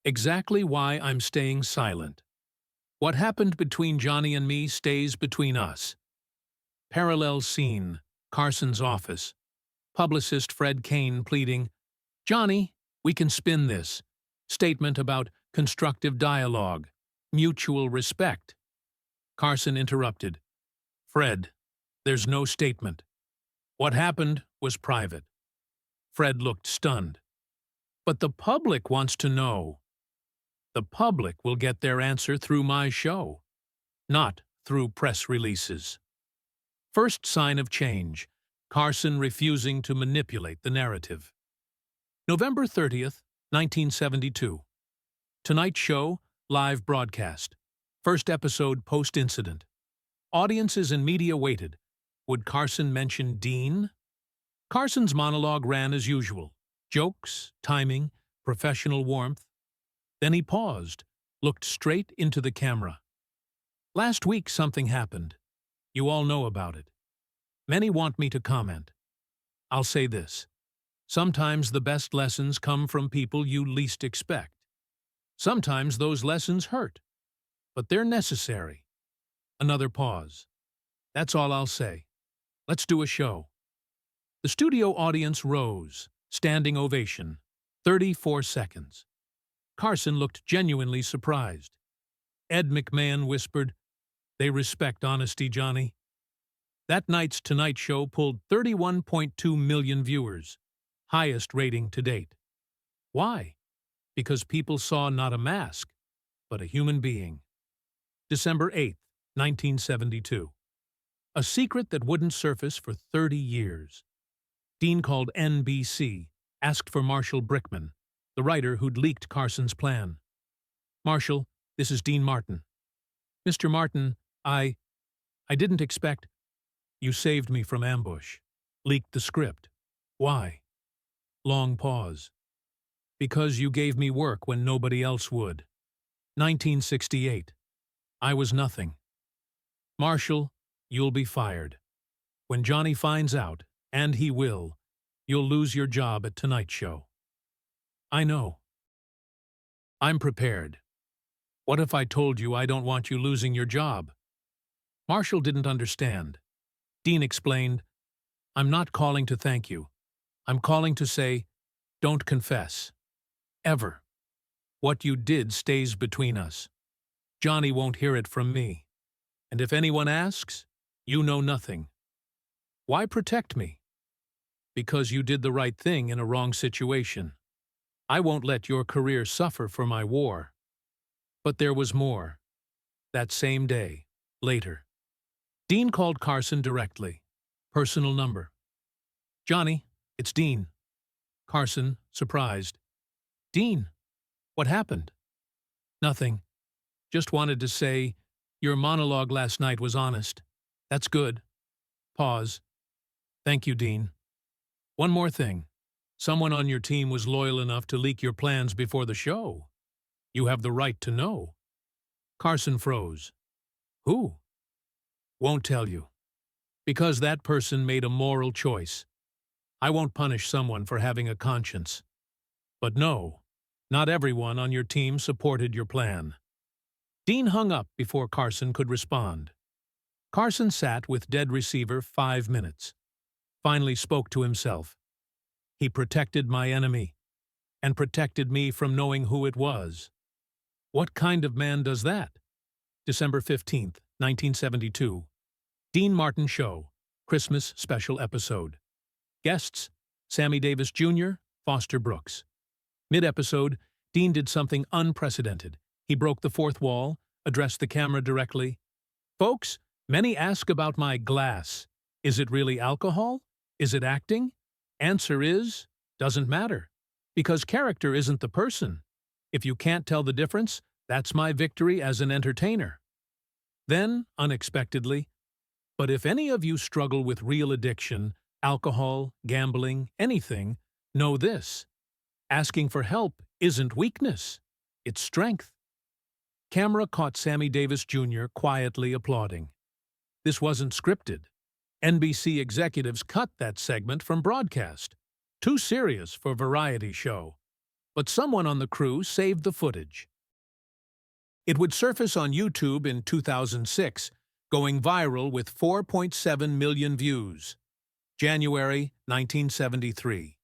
Exactly why I'm staying silent. What happened between Johnny and me stays between us. Parallel scene, Carson's office. Publicist Fred Kane pleading, "Johnny, we can spin this. Statement about constructive dialogue, mutual respect." Carson interrupted. "Fred, there's no statement. What happened was private." Fred looked stunned. "But the public wants to know." "The public will get their answer through my show, not through press releases." First sign of change, Carson refusing to manipulate the narrative. November 30th, 1972. Tonight Show, live broadcast. First episode post-incident. Audiences and media waited. Would Carson mention Dean? Carson's monologue ran as usual. Jokes, timing, professional warmth. Then he paused, looked straight into the camera. "Last week something happened. You all know about it. Many want me to comment. I'll say this. Sometimes the best lessons come from people you least expect. Sometimes those lessons hurt, but they're necessary." Another pause. "That's all I'll say. Let's do a show." The studio audience rose, standing ovation. 34 seconds. Carson looked genuinely surprised. Ed McMahon whispered, "They respect honesty, Johnny." That night's Tonight Show pulled 31.2 million viewers, highest rating to date. Why? Because people saw not a mask, but a human being. December 8th, 1972. A secret that wouldn't surface for 30 years. Dean called NBC, asked for Marshall Brickman, the writer who'd leaked Carson's plan. "Marshall, this is Dean Martin." "Mr. Martin, I didn't expect—" "You saved me from ambush. Leaked the script. Why?" Long pause. "Because you gave me work when nobody else would. 1968. I was nothing." "Marshall, you'll be fired. When Johnny finds out, and he will, you'll lose your job at Tonight Show." "I know." "I'm prepared. What if I told you I don't want you losing your job?" Marshall didn't understand. Dean explained, "I'm not calling to thank you. I'm calling to say, don't confess. Ever. What you did stays between us. Johnny won't hear it from me. And if anyone asks, you know nothing. Why protect me? Because you did the right thing in a wrong situation. I won't let your career suffer for my war." But there was more. That same day, later. Dean called Carson directly. Personal number. "Johnny, it's Dean." Carson, surprised. "Dean, what happened?" "Nothing. Just wanted to say, your monologue last night was honest. That's good." Pause. "Thank you, Dean. One more thing. Someone on your team was loyal enough to leak your plans before the show. You have the right to know." Carson froze. "Who?" "Won't tell you. Because that person made a moral choice. I won't punish someone for having a conscience. But no, not everyone on your team supported your plan." Dean hung up before Carson could respond. Carson sat with dead receiver 5 minutes. Finally spoke to himself. He protected my enemy, and protected me from knowing who it was. What kind of man does that? December 15th, 1972. Dean Martin Show, Christmas Special Episode. Guests, Sammy Davis Jr., Foster Brooks. Mid-episode, Dean did something unprecedented. He broke the fourth wall, addressed the camera directly. "Folks, many ask about my glass. Is it really alcohol? Is it acting? Answer is, doesn't matter. Because character isn't the person. If you can't tell the difference, that's my victory as an entertainer." Then, unexpectedly, "But if any of you struggle with real addiction, alcohol, gambling, anything, know this. Asking for help isn't weakness. It's strength." Camera caught Sammy Davis Jr. quietly applauding. This wasn't scripted. NBC executives cut that segment from broadcast. Too serious for a variety show. But someone on the crew saved the footage. It would surface on YouTube in 2006, going viral with 4.7 million views. January 1973.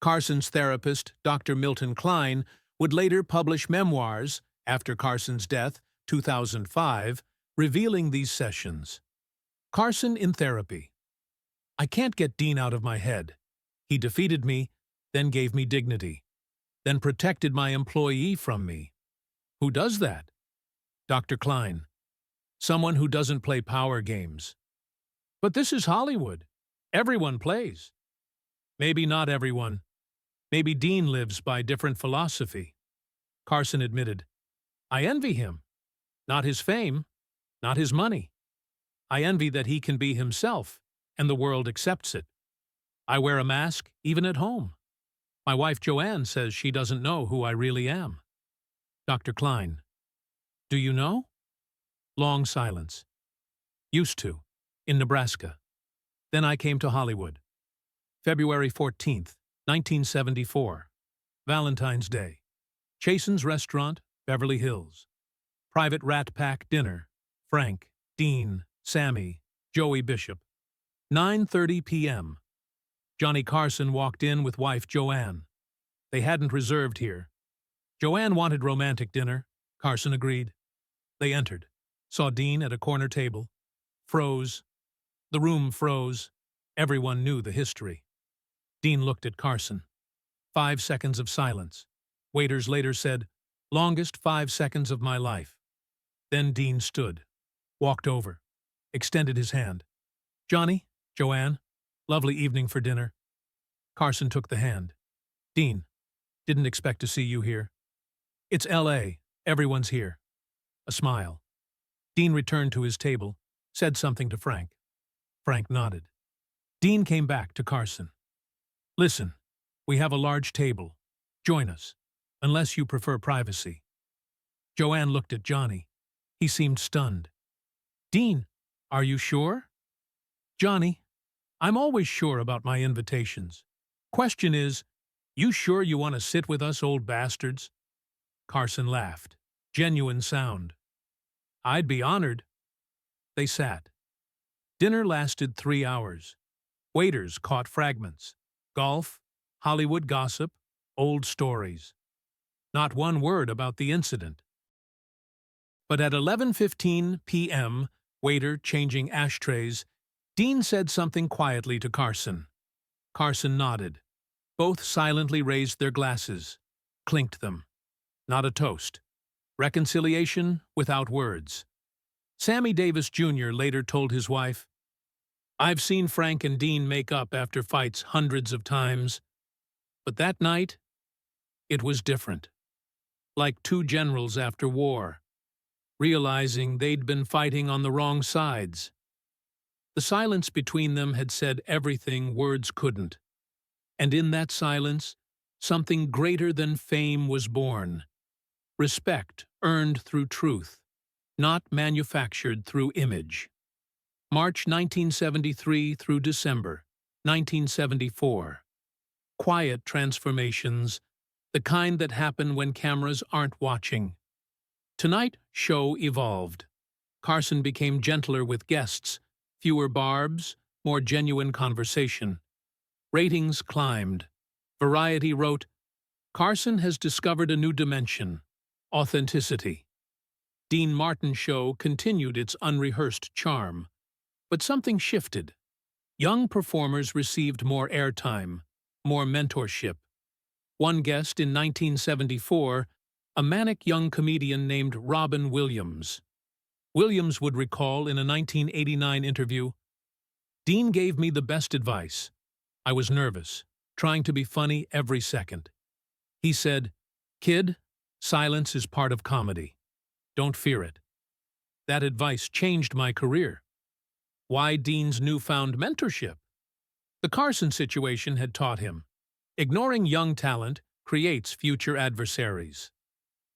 Carson's therapist, Dr. Milton Klein, would later publish memoirs, after Carson's death, 2005, revealing these sessions. Carson in therapy. I can't get Dean out of my head. He defeated me, then gave me dignity, then protected my employee from me. Who does that? Dr. Klein. Someone who doesn't play power games. But this is Hollywood. Everyone plays. Maybe not everyone. Maybe Dean lives by different philosophy. Carson admitted, I envy him. Not his fame, not his money. I envy that he can be himself, and the world accepts it. I wear a mask, even at home. My wife Joanne says she doesn't know who I really am. Dr. Klein. Do you know? Long silence. Used to, in Nebraska. Then I came to Hollywood. February 14th, 1974. Valentine's Day. Chasen's Restaurant, Beverly Hills. Private Rat Pack dinner. Frank, Dean, Sammy, Joey Bishop. 9:30 p.m. Johnny Carson walked in with wife Joanne. They hadn't reserved here. Joanne wanted romantic dinner. Carson agreed. They entered, saw Dean at a corner table. Froze. The room froze. Everyone knew the history. Dean looked at Carson. 5 seconds of silence. Waiters later said, longest 5 seconds of my life. Then Dean stood, walked over, extended his hand. Johnny, Joanne, lovely evening for dinner. Carson took the hand. Dean, didn't expect to see you here. It's L.A. Everyone's here. A smile. Dean returned to his table, said something to Frank. Frank nodded. Dean came back to Carson. Listen, we have a large table. Join us, unless you prefer privacy. Joanne looked at Johnny. He seemed stunned. Dean, are you sure? Johnny, I'm always sure about my invitations. Question is, you sure you want to sit with us old bastards? Carson laughed. Genuine sound. I'd be honored. They sat. Dinner lasted 3 hours. Waiters caught fragments. Golf, Hollywood gossip, old stories. Not one word about the incident. But at 11:15 p.m., waiter changing ashtrays, Dean said something quietly to Carson. Carson nodded. Both silently raised their glasses, clinked them. Not a toast. Reconciliation without words. Sammy Davis Jr. later told his wife, I've seen Frank and Dean make up after fights hundreds of times, but that night, it was different. Like two generals after war, realizing they'd been fighting on the wrong sides. The silence between them had said everything words couldn't. And in that silence, something greater than fame was born. Respect earned through truth, not manufactured through image. March 1973 through December 1974. Quiet transformations, the kind that happen when cameras aren't watching. Tonight, show evolved. Carson became gentler with guests, fewer barbs, more genuine conversation. Ratings climbed. Variety wrote, Carson has discovered a new dimension, authenticity. Dean Martin's show continued its unrehearsed charm. But something shifted. Young performers received more airtime, more mentorship. One guest in 1974, a manic young comedian named Robin Williams. Williams would recall in a 1989 interview, Dean gave me the best advice. I was nervous, trying to be funny every second. He said, Kid, silence is part of comedy. Don't fear it. That advice changed my career. Why Dean's newfound mentorship? The Carson situation had taught him. Ignoring young talent creates future adversaries.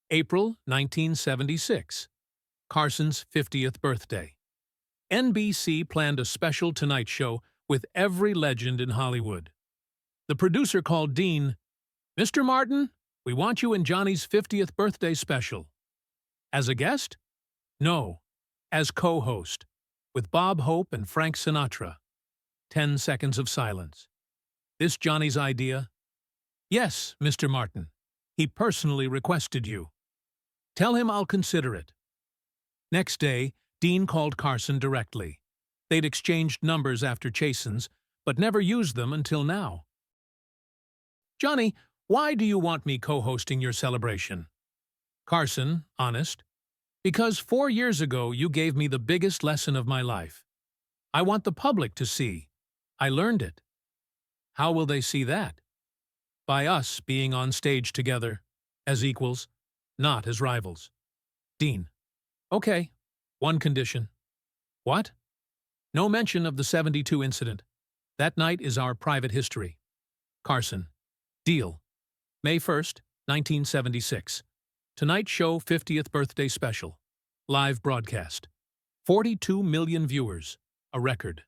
April 1976. Carson's 50th birthday. NBC planned a special Tonight Show with every legend in Hollywood. The producer called Dean, Mr. Martin, we want you in Johnny's 50th birthday special. As a guest? No, as co-host, with Bob Hope and Frank Sinatra. 10 seconds of silence. This Johnny's idea? Yes, Mr. Martin. He personally requested you. Tell him I'll consider it. Next day, Dean called Carson directly. They'd exchanged numbers after Chasen's, but never used them until now. Johnny, why do you want me co-hosting your celebration? Carson, honest. Because 4 years ago you gave me the biggest lesson of my life. I want the public to see. I learned it. How will they see that? By us being on stage together, as equals, not as rivals. Dean. Okay, one condition. What? No mention of the '72 incident. That night is our private history. Carson. Deal. May 1st, 1976. Tonight Show 50th Birthday Special. Live broadcast. 42 million viewers. A record.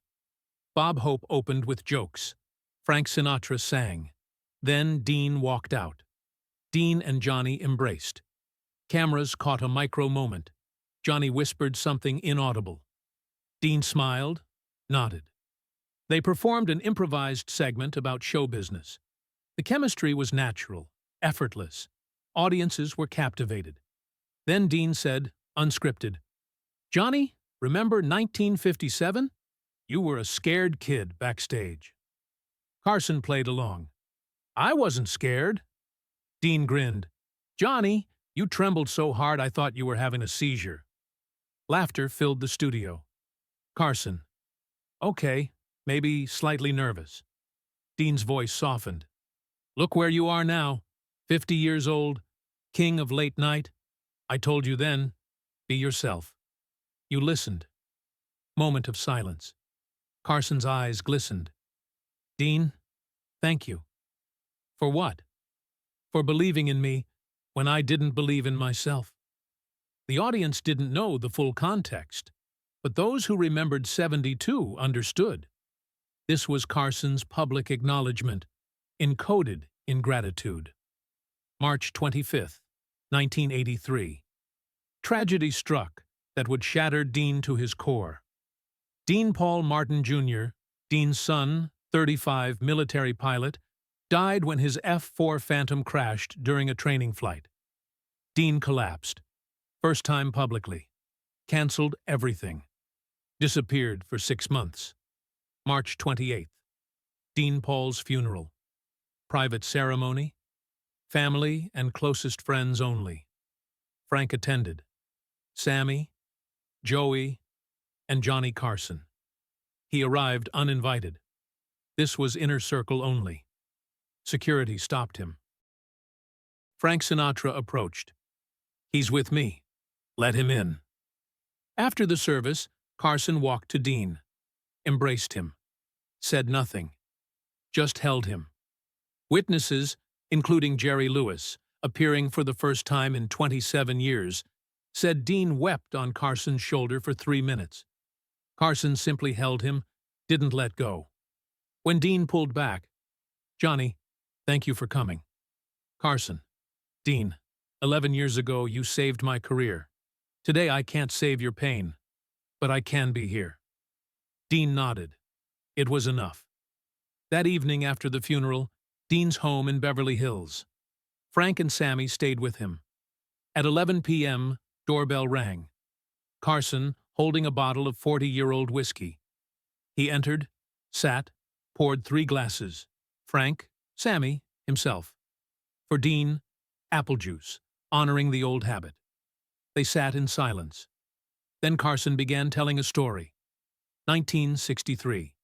Bob Hope opened with jokes. Frank Sinatra sang. Then Dean walked out. Dean and Johnny embraced. Cameras caught a micro moment. Johnny whispered something inaudible. Dean smiled, nodded. They performed an improvised segment about show business. The chemistry was natural, effortless. Audiences were captivated. Then Dean said, unscripted, Johnny, remember 1957? You were a scared kid backstage. Carson played along. I wasn't scared. Dean grinned. Johnny, you trembled so hard I thought you were having a seizure. Laughter filled the studio. Carson. Okay, maybe slightly nervous. Dean's voice softened. Look where you are now, 50 years old, king of late night. I told you then, be yourself. You listened. Moment of silence. Carson's eyes glistened. Dean, thank you. For what? For believing in me when I didn't believe in myself. The audience didn't know the full context, but those who remembered '72 understood. This was Carson's public acknowledgement, encoded in gratitude. March 25th, 1983. Tragedy struck that would shatter Dean to his core. Dean Paul Martin Jr., Dean's son, 35, military pilot, died when his F-4 Phantom crashed during a training flight. Dean collapsed. First time publicly. Cancelled everything. Disappeared for 6 months. March 28th. Dean Paul's funeral. Private ceremony. Family and closest friends only. Frank attended. Sammy, Joey, and Johnny Carson. He arrived uninvited. This was inner circle only. Security stopped him. Frank Sinatra approached. He's with me. Let him in. After the service, Carson walked to Dean, embraced him, said nothing, just held him. Witnesses, including Jerry Lewis, appearing for the first time in 27 years, said Dean wept on Carson's shoulder for 3 minutes. Carson simply held him, didn't let go. When Dean pulled back, Johnny, thank you for coming. Carson, Dean, 11 years ago you saved my career. Today I can't save your pain, but I can be here. Dean nodded. It was enough. That evening after the funeral, Dean's home in Beverly Hills. Frank and Sammy stayed with him. At 11 p.m., doorbell rang. Carson, holding a bottle of 40-year-old whiskey. He entered, sat, poured 3 glasses. Frank, Sammy, himself. For Dean, apple juice, honoring the old habit. They sat in silence. Then Carson began telling a story. 1963.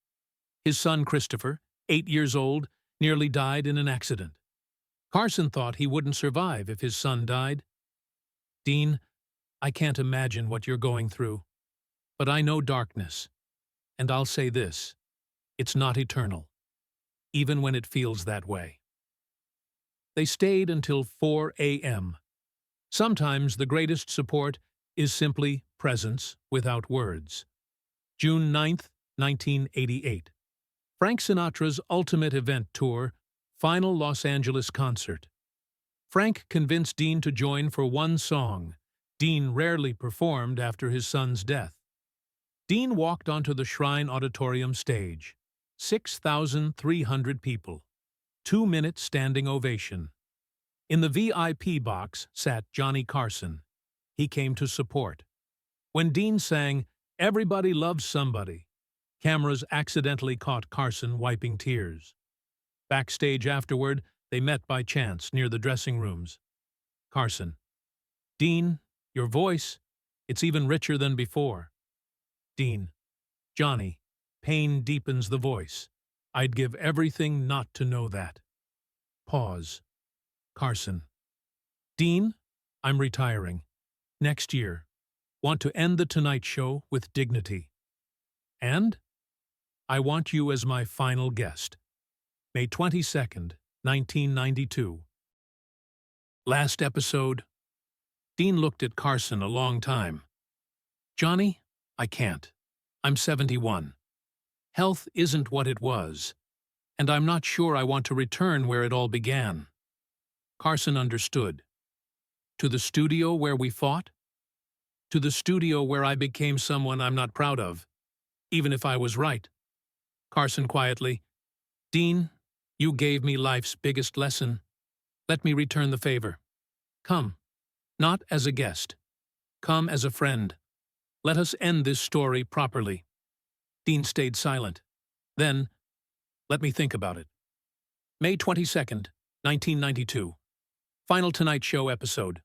His son Christopher, 8 years old, nearly died in an accident. Carson thought he wouldn't survive if his son died. Dean, I can't imagine what you're going through, but I know darkness, and I'll say this, it's not eternal, even when it feels that way. They stayed until 4 a.m. Sometimes the greatest support is simply presence without words. June 9th, 1988. Frank Sinatra's ultimate event tour, final Los Angeles concert. Frank convinced Dean to join for one song. Dean rarely performed after his son's death. Dean walked onto the Shrine Auditorium stage. 6,300 people. 2-minute standing ovation. In the VIP box sat Johnny Carson. He came to support. When Dean sang, "Everybody Loves Somebody," cameras accidentally caught Carson wiping tears. Backstage afterward, they met by chance near the dressing rooms. Carson: "Dean, your voice, it's even richer than before." Dean: "Johnny, pain deepens the voice. I'd give everything not to know that." Pause. Carson: "Dean, I'm retiring. Next year. Want to end the Tonight Show with dignity. And I want you as my final guest. May 22nd, 1992. Last episode. Dean looked at Carson a long time. "Johnny, I can't. I'm 71. Health isn't what it was, and I'm not sure I want to return where it all began." Carson understood. "To the studio where we fought? To the studio where I became someone I'm not proud of, even if I was right." Carson quietly: "Dean, you gave me life's biggest lesson. Let me return the favor. Come, not as a guest. Come as a friend. Let us end this story properly." Dean stayed silent. Then, "Let me think about it." May 22nd, 1992. Final Tonight Show episode.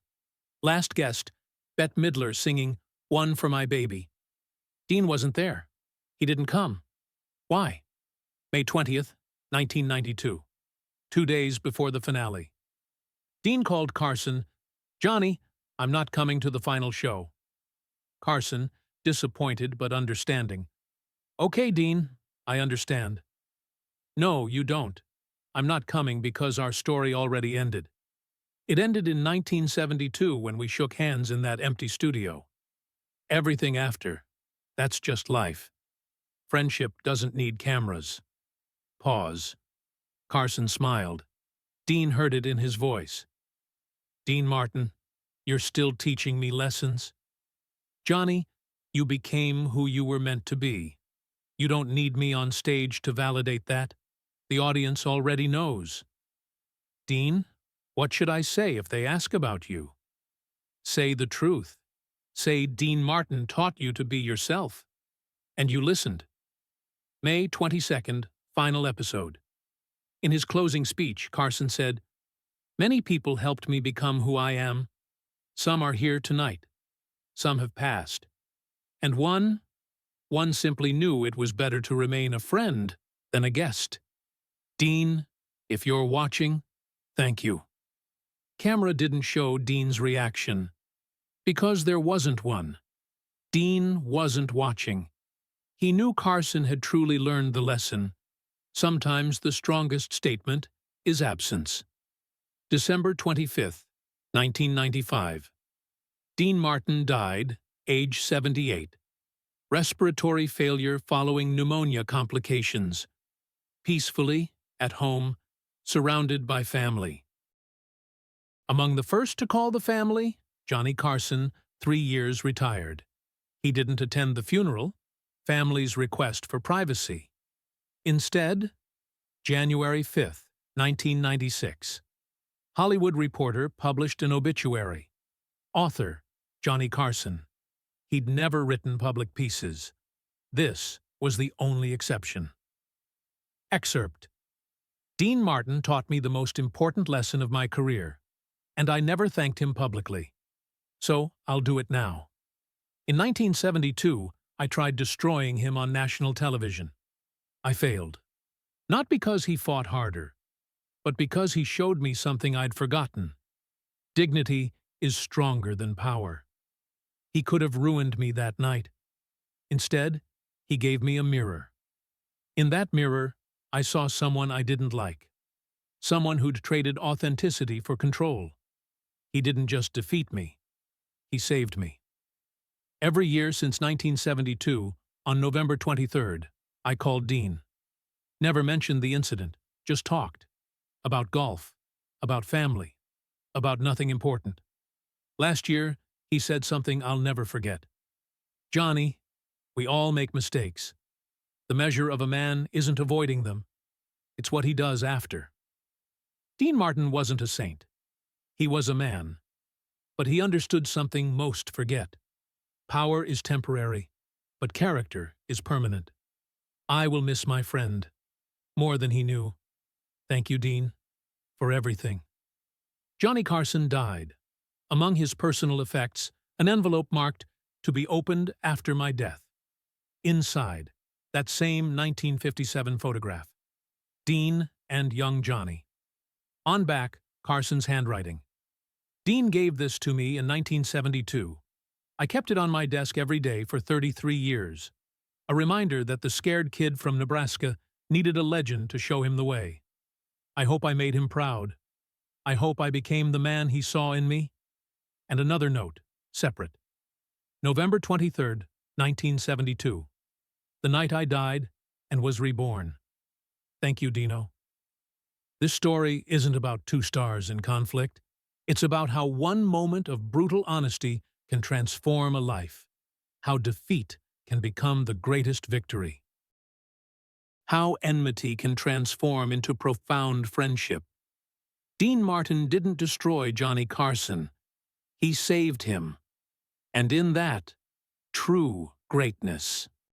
Last guest, Bette Midler singing "One for My Baby." Dean wasn't there. He didn't come. Why? May 20th, 1992. 2 days before the finale. Dean called Carson. "Johnny, I'm not coming to the final show." Carson, disappointed but understanding. "Okay, Dean, I understand." "No, you don't. I'm not coming because our story already ended. It ended in 1972 when we shook hands in that empty studio. Everything after, that's just life. Friendship doesn't need cameras." Pause. Carson smiled. Dean heard it in his voice. "Dean Martin, you're still teaching me lessons. Johnny, you became who you were meant to be. You don't need me on stage to validate that. The audience already knows." "Dean, what should I say if they ask about you?" "Say the truth. Say Dean Martin taught you to be yourself. And you listened." May 22nd, final episode. In his closing speech, Carson said, "Many people helped me become who I am. Some are here tonight. Some have passed. And one simply knew it was better to remain a friend than a guest. Dean, if you're watching, thank you." Camera didn't show Dean's reaction. Because there wasn't one. Dean wasn't watching. He knew Carson had truly learned the lesson. Sometimes the strongest statement is absence. December 25th, 1995. Dean Martin died, age 78. Respiratory failure following pneumonia complications. Peacefully, at home, surrounded by family. Among the first to call the family, Johnny Carson, 3 years retired. He didn't attend the funeral, family's request for privacy. Instead, January 5th, 1996. Hollywood Reporter published an obituary. Author, Johnny Carson. He'd never written public pieces. This was the only exception. Excerpt. "Dean Martin taught me the most important lesson of my career, and I never thanked him publicly. So I'll do it now. In 1972, I tried destroying him on national television. I failed. Not because he fought harder, but because he showed me something I'd forgotten. Dignity is stronger than power. He could have ruined me that night. Instead, he gave me a mirror. In that mirror, I saw someone I didn't like. Someone who'd traded authenticity for control. He didn't just defeat me. He saved me. Every year since 1972, on November 23rd, I called Dean. Never mentioned the incident, just talked. About golf, about family, about nothing important. Last year, he said something I'll never forget. "Johnny, we all make mistakes. The measure of a man isn't avoiding them. It's what he does after. Dean Martin wasn't a saint. He was a man. But he understood something most forget. Power is temporary, but character is permanent. I will miss my friend more than he knew. Thank you, Dean, for everything. Johnny Carson died. Among his personal effects, an envelope marked, "To be opened after my death." Inside, that same 1957 photograph. Dean and young Johnny. On back, Carson's handwriting. Dean gave this to me in 1972. I kept it on my desk every day for 33 years. A reminder that the scared kid from Nebraska needed a legend to show him the way. I hope I made him proud. I hope I became the man he saw in me. And another note, separate. November 23rd, 1972. The night I died and was reborn. Thank you, Dino. This story isn't about two stars in conflict. It's about how one moment of brutal honesty can transform a life. How defeat can become the greatest victory. How enmity can transform into profound friendship. Dean Martin didn't destroy Johnny Carson. He saved him. And in that, true greatness.